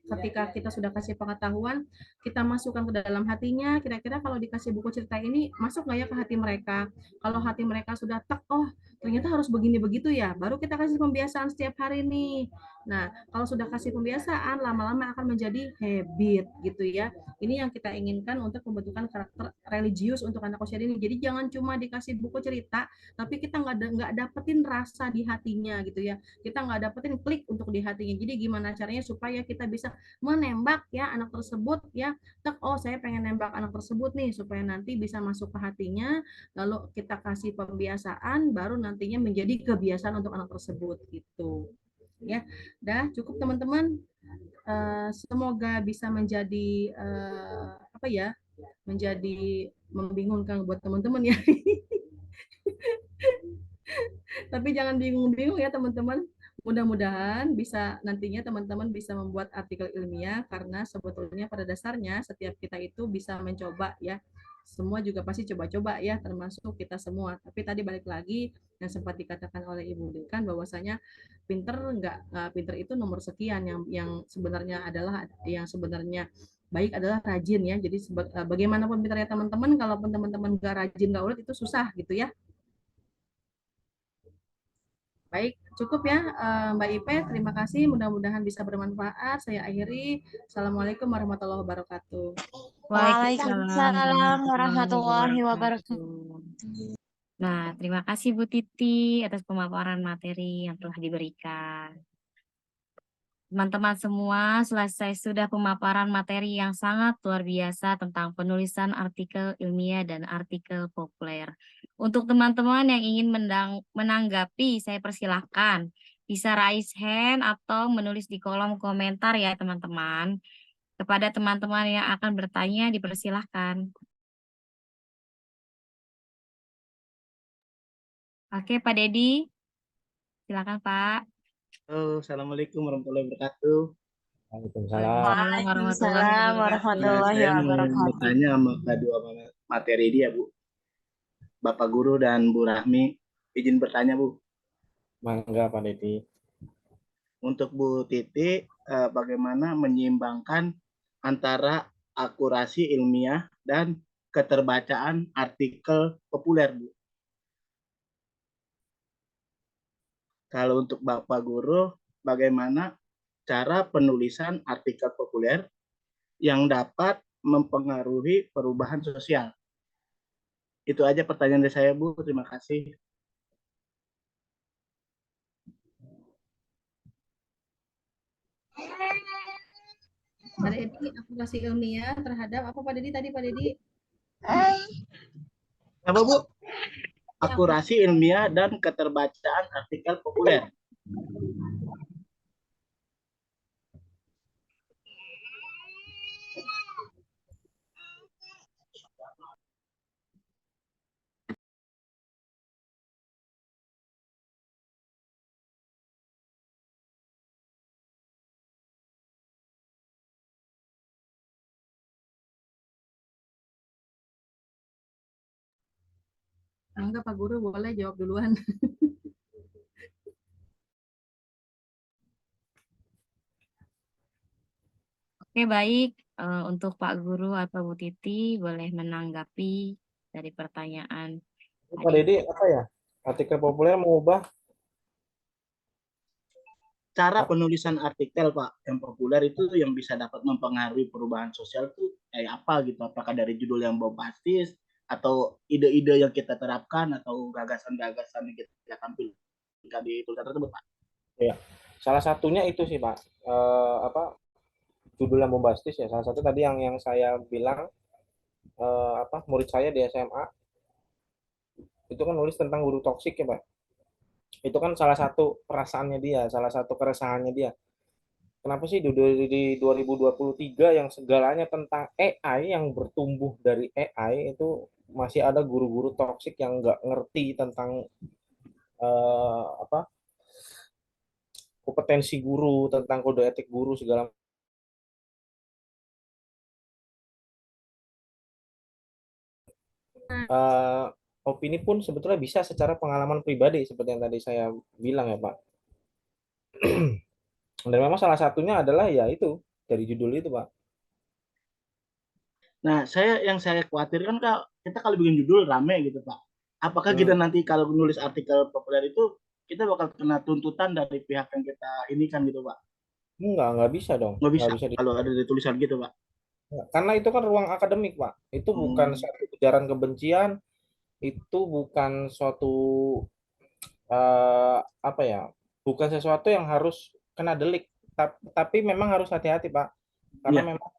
ketika kita sudah kasih pengetahuan, kita masukkan ke dalam hatinya. Kira-kira kalau dikasih buku cerita ini masuk nggak ya ke hati mereka? Kalau hati mereka sudah oh ternyata harus begini begitu ya, baru kita kasih pembiasaan setiap hari nih. Nah, kalau sudah kasih pembiasaan, lama-lama akan menjadi habit gitu ya. Ini yang kita inginkan untuk pembentukan karakter religius untuk anak usia dini. Jadi jangan cuma dikasih buku cerita, tapi kita nggak dapetin rasa di hatinya gitu ya. Kita nggak dapetin klik untuk di hatinya. Jadi gimana caranya supaya kita bisa menembak ya anak tersebut ya. Oh saya pengen nembak anak tersebut nih supaya nanti bisa masuk ke hatinya. Lalu kita kasih pembiasaan, baru nantinya menjadi kebiasaan untuk anak tersebut gitu. Ya, dah cukup teman-teman. Semoga bisa menjadi apa ya, menjadi membingungkan buat teman-teman ya. Tapi jangan bingung-bingung ya teman-teman. Mudah-mudahan bisa nantinya teman-teman bisa membuat artikel ilmiah, karena sebetulnya pada dasarnya setiap kita itu bisa mencoba ya. Semua juga pasti coba-coba ya, termasuk kita semua. Tapi tadi balik lagi yang sempat dikatakan oleh Ibu Dekan bahwasanya pinter pinter itu nomor sekian, yang sebenarnya adalah yang sebenarnya baik adalah rajin ya. Jadi bagaimanapun pinternya teman-teman, kalaupun teman-teman nggak rajin nggak ulet itu susah gitu ya. Baik, Cukup ya, Mbak Ipe. Terima kasih. Mudah-mudahan bisa bermanfaat. Saya akhiri. Assalamualaikum warahmatullahi wabarakatuh. Waalaikumsalam warahmatullahi wabarakatuh. Nah, terima kasih Bu Titi atas pemaparan materi yang telah diberikan. Teman-teman semua, selesai sudah pemaparan materi yang sangat luar biasa tentang penulisan artikel ilmiah dan artikel populer. Untuk teman-teman yang ingin menanggapi, saya persilahkan. Bisa raise hand atau menulis di kolom komentar ya teman-teman. Kepada teman-teman yang akan bertanya, dipersilahkan. Oke, Pak Dedi. Silakan, Pak. Halo, Assalamualaikum warahmatullahi wabarakatuh. Waalaikumsalam. Waalaikumsalam warahmatullahi Saya mau wabarakatuh. bertanya sama kedua materi dia, Bu. Bapak Guru dan Bu Rahmi, izin bertanya, Bu. Mangga Pak Dedi. Untuk Bu Titi, bagaimana menyeimbangkan antara akurasi ilmiah dan keterbacaan artikel populer, Bu? Kalau untuk Bapak Guru, bagaimana cara penulisan artikel populer yang dapat mempengaruhi perubahan sosial? Itu aja pertanyaan dari saya, Bu. Terima kasih. Pak Dedi, aplikasi ilmiah terhadap apa Pak Dedi tadi Pak Dedi? Apa, Bu? Akurasi ilmiah dan keterbacaan artikel populer. Enggak Pak Guru, boleh jawab duluan. Oke, baik. Untuk Pak Guru atau Bu Titi, boleh menanggapi dari pertanyaan. Pak Dedi, apa ya? Artikel populer mengubah Cara penulisan artikel, Pak, yang populer itu yang bisa dapat mempengaruhi perubahan sosial itu kayak apa gitu? Apakah dari judul yang bombastis atau ide-ide yang kita terapkan atau gagasan-gagasan yang kita tampilkan di tulisan tersebut, Pak? ya. Salah satunya itu sih Pak. Apa judul yang bombastis ya. Salah satu tadi yang saya bilang apa murid saya di SMA itu kan nulis tentang guru toksik ya Pak. Itu kan salah satu perasaannya dia, salah satu keresahannya dia. Kenapa sih di 2023 yang segalanya tentang AI yang bertumbuh dari AI itu masih ada guru-guru toksik yang nggak ngerti tentang apa kompetensi guru, tentang kode etik guru segala opini pun sebetulnya bisa secara pengalaman pribadi seperti yang tadi saya bilang ya Pak. Dan memang salah satunya adalah ya itu dari judul itu Pak. Nah, yang saya khawatirkan kita kalau bikin judul rame gitu, Pak. Apakah kita nanti kalau menulis artikel populer itu kita bakal kena tuntutan dari pihak yang kita ini kan gitu, Pak? Nggak bisa dong. Nggak bisa, Nggak bisa kalau ada di tulisan gitu, Pak. Karena itu kan ruang akademik, Pak. Itu bukan suatu ujaran kebencian, itu bukan suatu apa ya? Bukan sesuatu yang harus kena delik. Tapi memang harus hati-hati, Pak. Karena memang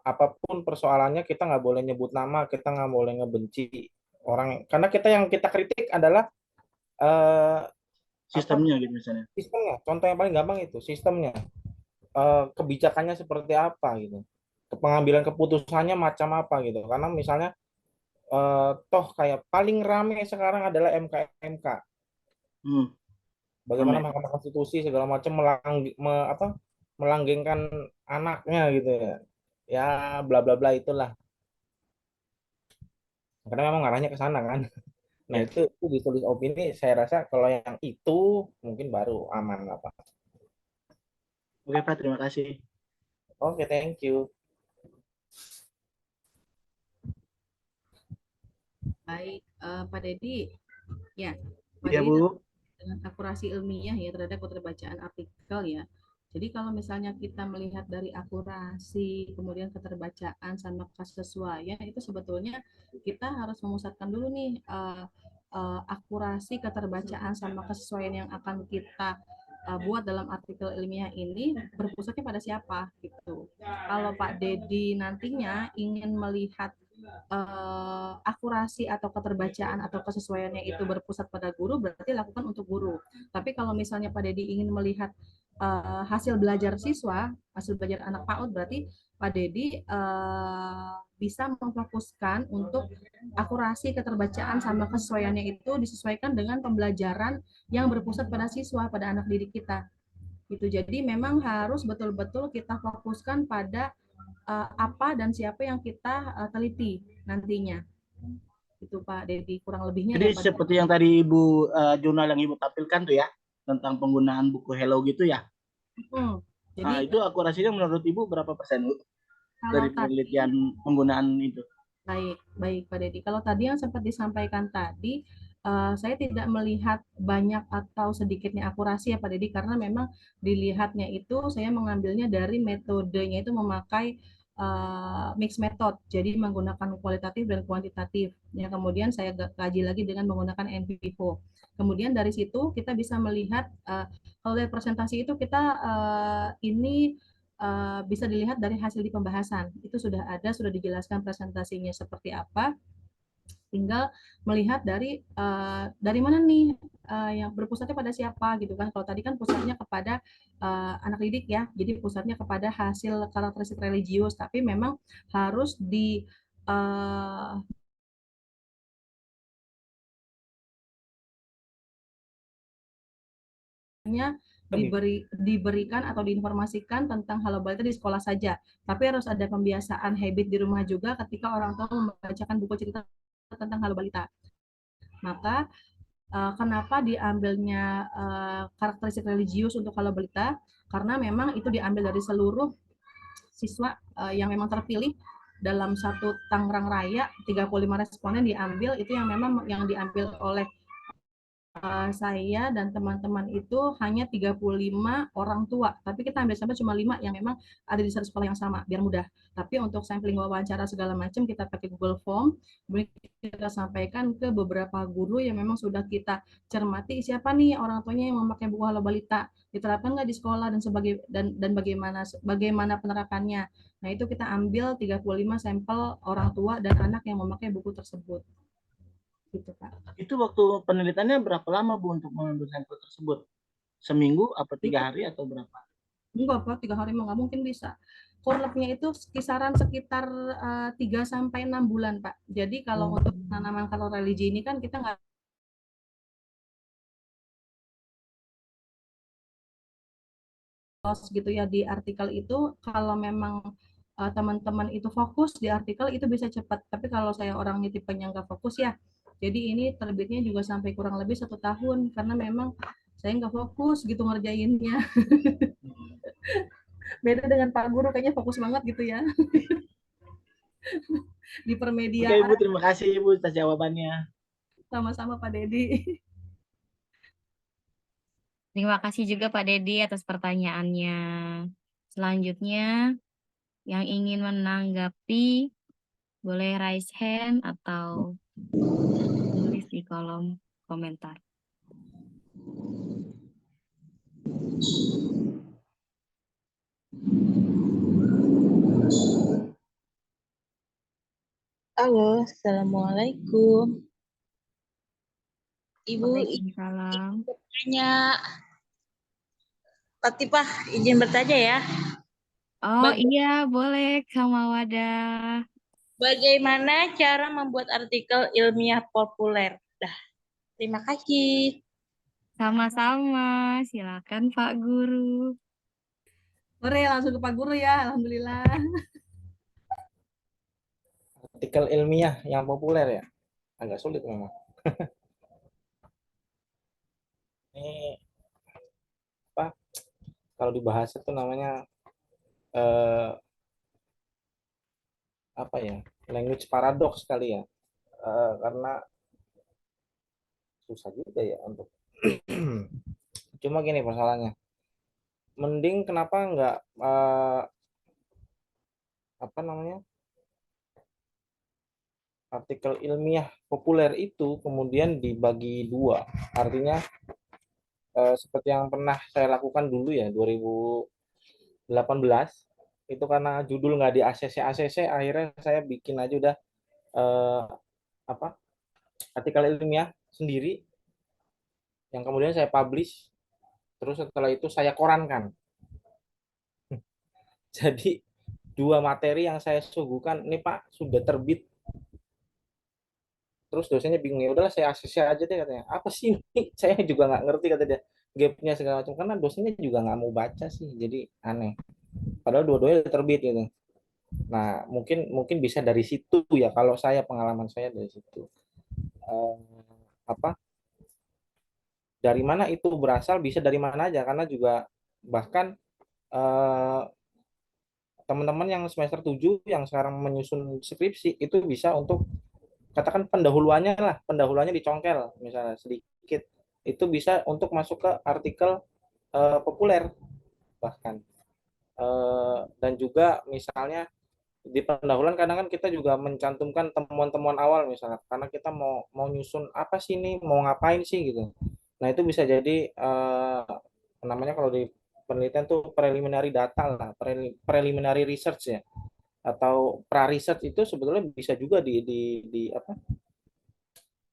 apapun persoalannya kita nggak boleh nyebut nama, kita nggak boleh ngebenci orang. Karena yang kita kritik adalah sistemnya gitu misalnya. Sistemnya. Contoh yang paling gampang itu sistemnya. Kebijakannya seperti apa gitu. Pengambilan keputusannya macam apa gitu. Karena misalnya toh kayak paling rame sekarang adalah MK. Bagaimana Mahkamah Konstitusi segala macam melanggengkan anaknya gitu ya. Ya bla bla bla itulah. Karena memang arahnya ke sana kan. Nah, itu ditulis opini saya rasa kalau yang itu mungkin baru aman apa. Oke, Pak, terima kasih. Oke, thank you. Baik, Pak Dedi. Ya, Pak Iya, Dedi Bu. dengan akurasi ilmiah ya terhadap keterbacaan artikel ya. Jadi kalau misalnya kita melihat dari akurasi, kemudian keterbacaan sama kesesuaian itu sebetulnya kita harus memusatkan dulu nih akurasi, keterbacaan sama kesesuaian yang akan kita buat dalam artikel ilmiah ini berpusatnya pada siapa gitu. Kalau Pak Dedi nantinya ingin melihat akurasi atau keterbacaan atau kesesuaiannya itu berpusat pada guru, berarti lakukan untuk guru. Tapi kalau misalnya Pak Dedi ingin melihat hasil belajar siswa, hasil belajar anak PAUD, berarti Pak Dedi bisa memfokuskan untuk akurasi, keterbacaan, sama kesesuaiannya itu disesuaikan dengan pembelajaran yang berpusat pada siswa, pada anak didik kita. Gitu. Jadi memang harus betul-betul kita fokuskan pada apa dan siapa yang kita teliti nantinya. Itu Pak Dedi, kurang lebihnya Jadi ya Pak seperti yang tadi Ibu jurnal yang Ibu tampilkan tuh ya, tentang penggunaan buku Hello gitu ya. Jadi Nah, itu akurasinya menurut Ibu berapa persen, Bu? Dari penelitian penggunaan itu? Baik Pak Dedi. Kalau tadi yang sempat disampaikan tadi, saya tidak melihat banyak atau sedikitnya akurasi ya Pak Dedi, karena memang dilihatnya itu saya mengambilnya dari metodenya itu memakai mix method, jadi menggunakan kualitatif dan kuantitatif. Ya, kemudian saya kaji lagi dengan menggunakan NVivo. Kemudian dari situ kita bisa melihat kalau dari presentasi itu kita ini bisa dilihat dari hasil di pembahasan. Itu sudah ada, sudah dijelaskan presentasinya seperti apa. Tinggal melihat dari mana nih yang berpusatnya pada siapa gitu kan. Kalau tadi kan pusatnya kepada anak didik ya, jadi pusatnya kepada hasil karakteristik religius, tapi memang harus diberikan atau diinformasikan tentang Halo Balita di sekolah saja, tapi harus ada pembiasaan habit di rumah juga ketika orang tua membacakan buku cerita tentang Halo Balita. Maka kenapa diambilnya karakteristik religius untuk Halo Balita? Karena memang itu diambil dari seluruh siswa yang memang terpilih dalam satu Tangerang Raya, 35 responden diambil, itu yang memang yang diambil oleh saya dan teman-teman itu hanya 35 orang tua, tapi kita ambil sampel cuma 5 yang memang ada di satu sekolah yang sama, biar mudah. Tapi untuk sampling wawancara segala macam kita pakai Google Form, kemudian kita sampaikan ke beberapa guru yang memang sudah kita cermati siapa nih orang tuanya yang memakai buku Halo Balita, diterapkan nggak di sekolah dan bagaimana penerapannya. Nah, itu kita ambil 35 sampel orang tua dan anak yang memakai buku tersebut. Gitu, Pak. Itu waktu penelitiannya berapa lama, Bu, untuk mengambil sampel tersebut? Seminggu apa 3 hari atau berapa? Enggak Pak, 3 hari mah nggak mungkin bisa. Korlepnya itu kisaran sekitar 3 sampai 6 bulan Pak. Jadi kalau untuk tanaman kalau religi ini kan kita nggak gitu ya di artikel itu. Kalau memang teman-teman itu fokus di artikel itu bisa cepat. Tapi kalau saya orangnya tipenya nggak fokus ya, jadi ini terbitnya juga sampai kurang lebih 1 tahun karena memang saya nggak fokus gitu ngerjainnya. Beda dengan Pak Guru kayaknya fokus banget gitu ya. Di permediaan. Oke Ibu, terima kasih Ibu atas jawabannya. Sama-sama Pak Dedi. Terima kasih juga Pak Dedi atas pertanyaannya. Selanjutnya, yang ingin menanggapi boleh raise hand atau tulis di kolom komentar. Halo, Assalamualaikum. Ibu Waalaikumsalam. bertanya, Latifah izin bertanya ya. Oh iya, boleh Kak Mawada. Bagaimana cara membuat artikel ilmiah populer? Dah, terima kasih. Sama-sama, silakan Pak Guru. Sore langsung ke Pak Guru ya, alhamdulillah. Artikel ilmiah yang populer ya, agak sulit memang. Ini apa? Kalau dibahas itu namanya apa ya? Language paradox kali ya, karena susah juga ya untuk Cuma gini persoalannya, mending kenapa nggak apa namanya, artikel ilmiah populer itu kemudian dibagi dua. Artinya seperti yang pernah saya lakukan dulu ya 2018, itu karena judul nggak di ACC, akhirnya saya bikin aja udah apa, artikel ilmiah sendiri yang kemudian saya publish, terus setelah itu saya korankan. Jadi dua materi yang saya suguhkan, ini Pak sudah terbit. Terus dosennya bingung, ya udahlah saya ACC aja deh katanya. Apa sih ini? Saya juga nggak ngerti kata dia. Gapnya segala macam, karena dosennya juga nggak mau baca sih, jadi aneh. Padahal dua-duanya udah terbit gitu. Nah mungkin bisa dari situ ya, kalau saya pengalaman saya dari situ. Apa, dari mana itu berasal, bisa dari mana aja, karena juga bahkan teman-teman yang semester 7 yang sekarang menyusun skripsi itu bisa untuk katakan pendahuluannya dicongkel misalnya sedikit, itu bisa untuk masuk ke artikel populer bahkan. Dan juga misalnya di pendahuluan kadang kan kita juga mencantumkan temuan-temuan awal misalnya, karena kita mau nyusun apa sih ini, mau ngapain sih gitu. Nah itu bisa jadi namanya kalau di penelitian tuh preliminary data lah, preliminary research ya, atau pra research, itu sebetulnya bisa juga di apa,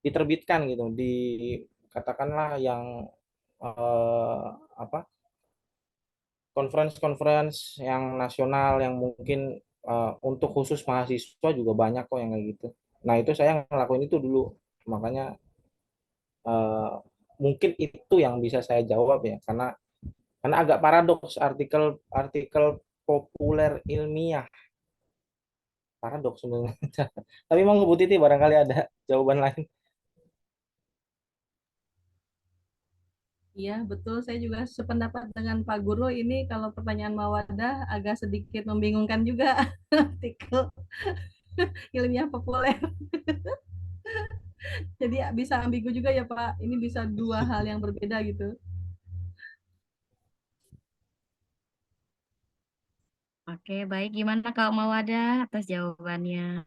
diterbitkan gitu, di katakanlah yang apa, conference yang nasional yang mungkin untuk khusus mahasiswa juga banyak kok yang kayak gitu. Nah itu saya ngelakuin itu dulu, makanya mungkin itu yang bisa saya jawab ya, karena agak paradoks, artikel populer ilmiah, paradoks sebenarnya. Tapi mau Bu Titi barangkali ada jawaban lain. Iya, betul. Saya juga sependapat dengan Pak Guru. Ini kalau pertanyaan Mawadah agak sedikit membingungkan juga artikel ilmiah populer. Jadi bisa ambigu juga ya Pak. Ini bisa dua hal yang berbeda gitu. Oke, baik. Gimana kalau Mawadah atas jawabannya?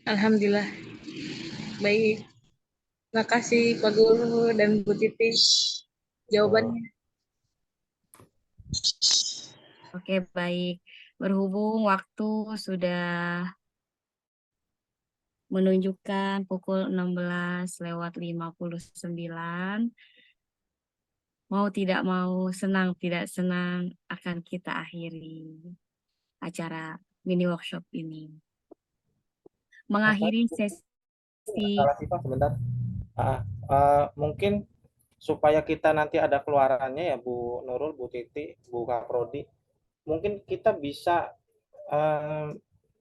Alhamdulillah. Baik. Terima kasih Pak Guru dan Bu Titi jawabannya. Oke, baik. Berhubung waktu sudah menunjukkan pukul 16:59, mau tidak mau, senang tidak senang, akan kita akhiri acara mini workshop ini. Mengakhiri sesi. Salah sih Pak, sebentar. Mungkin supaya kita nanti ada keluarannya ya Bu Nurul, Bu Titi, Bu Kaprodi, mungkin kita bisa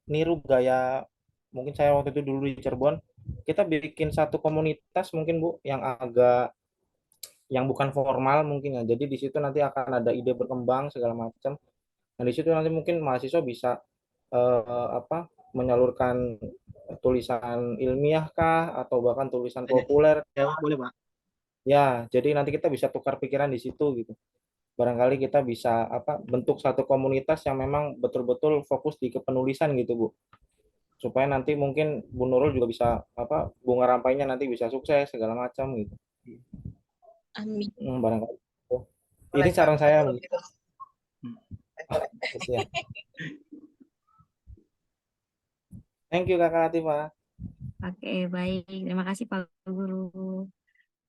niru gaya, mungkin saya waktu itu dulu di Cirebon, kita bikin satu komunitas mungkin Bu, yang bukan formal mungkin ya. Jadi di situ nanti akan ada ide berkembang segala macam. Nah di situ nanti mungkin mahasiswa bisa apa, menyalurkan tulisan ilmiah kah, atau bahkan tulisan populer. Ya, boleh Pak. Ya, jadi nanti kita bisa tukar pikiran di situ gitu. Barangkali kita bisa apa, bentuk satu komunitas yang memang betul-betul fokus di kepenulisan gitu Bu. Supaya nanti mungkin Bu Nurul juga bisa apa, bunga rampainya nanti bisa sukses segala macam gitu. Amin. Barangkali. Ini saran saya. Ya. Thank you Kakak Latifah. Oke, baik. Terima kasih Pak Guru.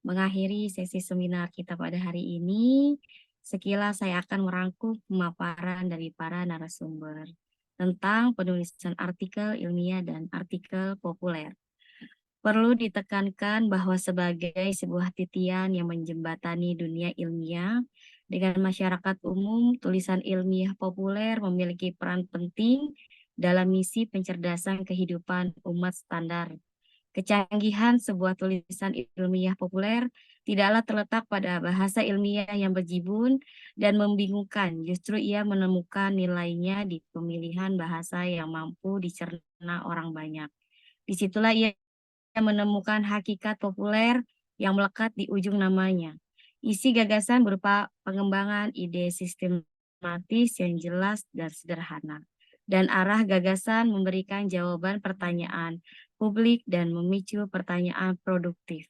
Mengakhiri sesi seminar kita pada hari ini, sekilas saya akan merangkum pemaparan dari para narasumber tentang penulisan artikel ilmiah dan artikel populer. Perlu ditekankan bahwa sebagai sebuah titian yang menjembatani dunia ilmiah dengan masyarakat umum, tulisan ilmiah populer memiliki peran penting dalam misi pencerdasan kehidupan umat standar. Kecanggihan sebuah tulisan ilmiah populer tidaklah terletak pada bahasa ilmiah yang berjibun dan membingungkan, justru ia menemukan nilainya di pemilihan bahasa yang mampu dicerna orang banyak. Disitulah ia menemukan hakikat populer yang melekat di ujung namanya. Isi gagasan berupa pengembangan ide sistematis yang jelas dan sederhana. Dan arah gagasan memberikan jawaban pertanyaan publik dan memicu pertanyaan produktif.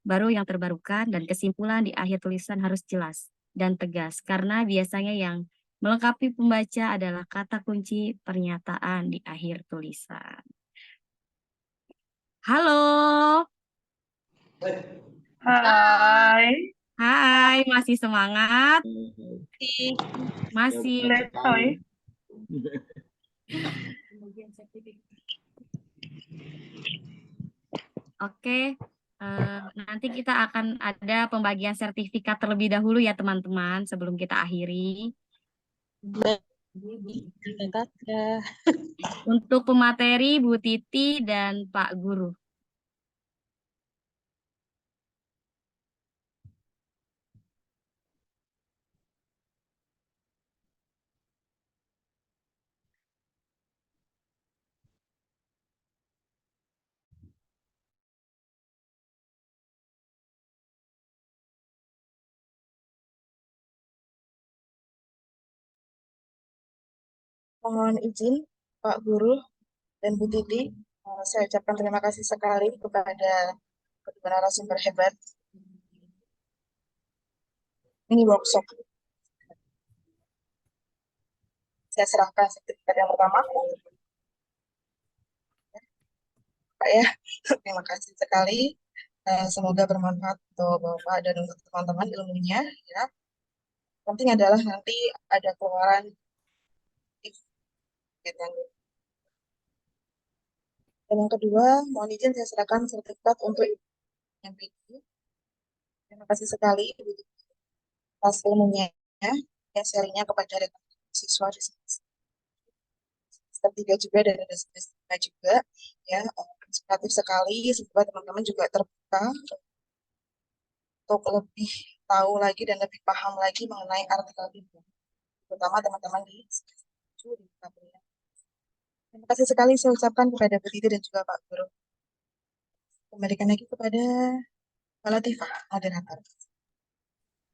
Baru yang terbarukan dan kesimpulan di akhir tulisan harus jelas dan tegas, karena biasanya yang melengkapi pembaca adalah kata kunci pernyataan di akhir tulisan. Halo. Hai. Hai, masih semangat? Masih. Letoy. Oke, nanti kita akan ada pembagian sertifikat terlebih dahulu ya teman-teman sebelum kita akhiri. Untuk pemateri Bu Titi dan Pak Guru. Mohon izin Pak Guru dan Bu Titi, saya ucapkan terima kasih sekali kepada kedua narasumber hebat. Ini workshop. Saya serahkan sertifikat yang pertama. Pak ya, terima kasih sekali. Semoga bermanfaat untuk Bapak dan untuk teman-teman ilmunya. Ya. Penting adalah nanti ada keluaran. Dan yang kedua, mohon izin saya serahkan sertifikat untuk yang ini. Terima kasih sekali atas ilmunya yang sharingnya kepada rekan siswa di semester 3 juga dan ada semester 5 juga ya, inspiratif sekali. Semoga teman-teman juga terbuka untuk lebih tahu lagi dan lebih paham lagi mengenai artikel ini, terutama teman-teman di semester 7 di Surabaya. Terima kasih sekali saya ucapkan kepada Bu Titi dan juga Pak Guru. Kembalikan lagi kepada Mbak Latifah, moderator.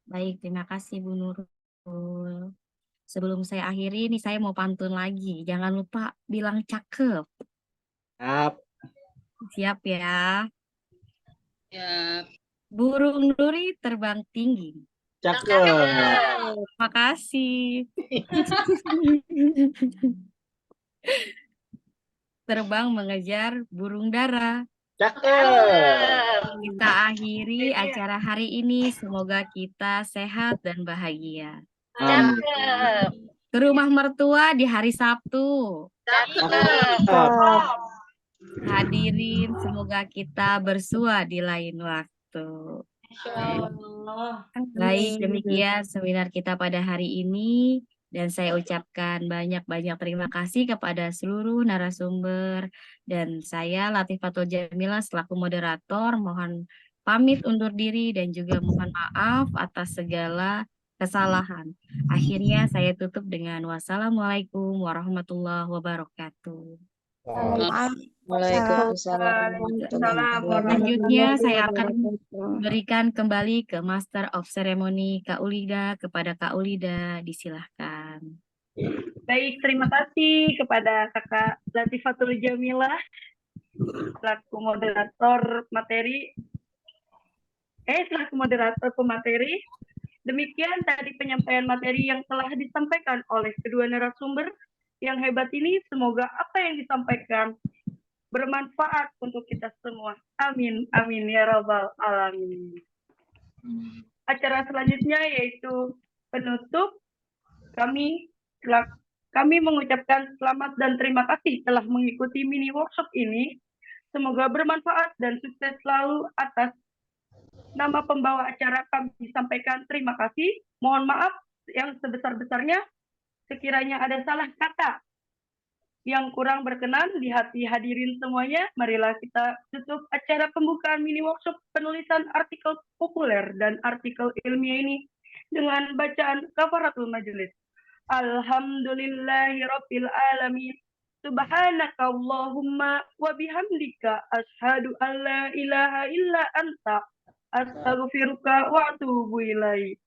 Baik, terima kasih Bu Nurul. Sebelum saya akhiri, nih saya mau pantun lagi. Jangan lupa bilang cakep. Siap. Siap ya. Ya. Burung duri terbang tinggi. Cakep. Terima kasih. Terbang mengejar burung dara. Cakep. Kita akhiri acara hari ini. Semoga kita sehat dan bahagia. Cakep. Ke rumah mertua di hari Sabtu. Cakep. Hadirin, semoga kita bersua di lain waktu. Baik, demikian seminar kita pada hari ini. Dan saya ucapkan banyak-banyak terima kasih kepada seluruh narasumber. Dan saya Latifatul Jamilah selaku moderator mohon pamit undur diri dan juga mohon maaf atas segala kesalahan. Akhirnya saya tutup dengan wassalamualaikum warahmatullahi wabarakatuh. Waalaikumsalam. Selanjutnya saya akan berikan kembali ke Master of Ceremony Kak Ulida. Kepada Kak Ulida, disilahkan. Baik, terima kasih kepada Kakak Latifatul Jamilah selaku moderator materi. Selaku moderator pemateri. Demikian tadi penyampaian materi yang telah disampaikan oleh kedua narasumber yang hebat ini. Semoga apa yang disampaikan bermanfaat untuk kita semua. Amin, amin ya rabbal alamin. Acara selanjutnya yaitu penutup. Kami mengucapkan selamat dan terima kasih telah mengikuti mini workshop ini. Semoga bermanfaat dan sukses selalu. Atas nama pembawa acara kami sampaikan terima kasih. Mohon maaf yang sebesar-besarnya sekiranya ada salah kata yang kurang berkenan di hati hadirin semuanya. Marilah kita tutup acara pembukaan mini workshop penulisan artikel populer dan artikel ilmiah ini dengan bacaan kafaratul majelis. Alhamdulillahirabbil alamin. Subhanaka Allahumma wa bihamdika asyhadu an la ilaha illa anta Astaghfiruka wa atubu ilaik.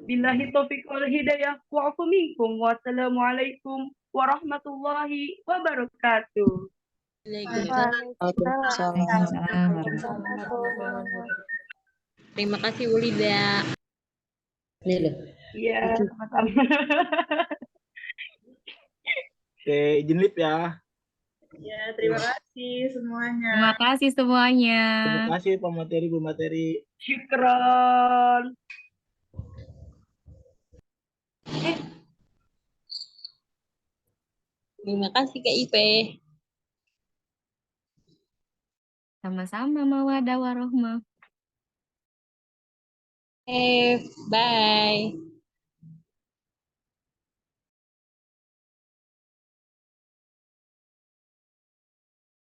Billahi taufiq wal hidayah wa'fu minkum. Wassalamualaikum warahmatullahi wabarakatuh. Terima kasih Ulida. Iya, sama-sama. Oke, izin lip ya. Ya, terima kasih semuanya. Terima kasih semuanya. Terima kasih pemateri Bu Materi. Syukron. Terima kasih Kak Ipe. Sama-sama mawadah warohmah. Bye.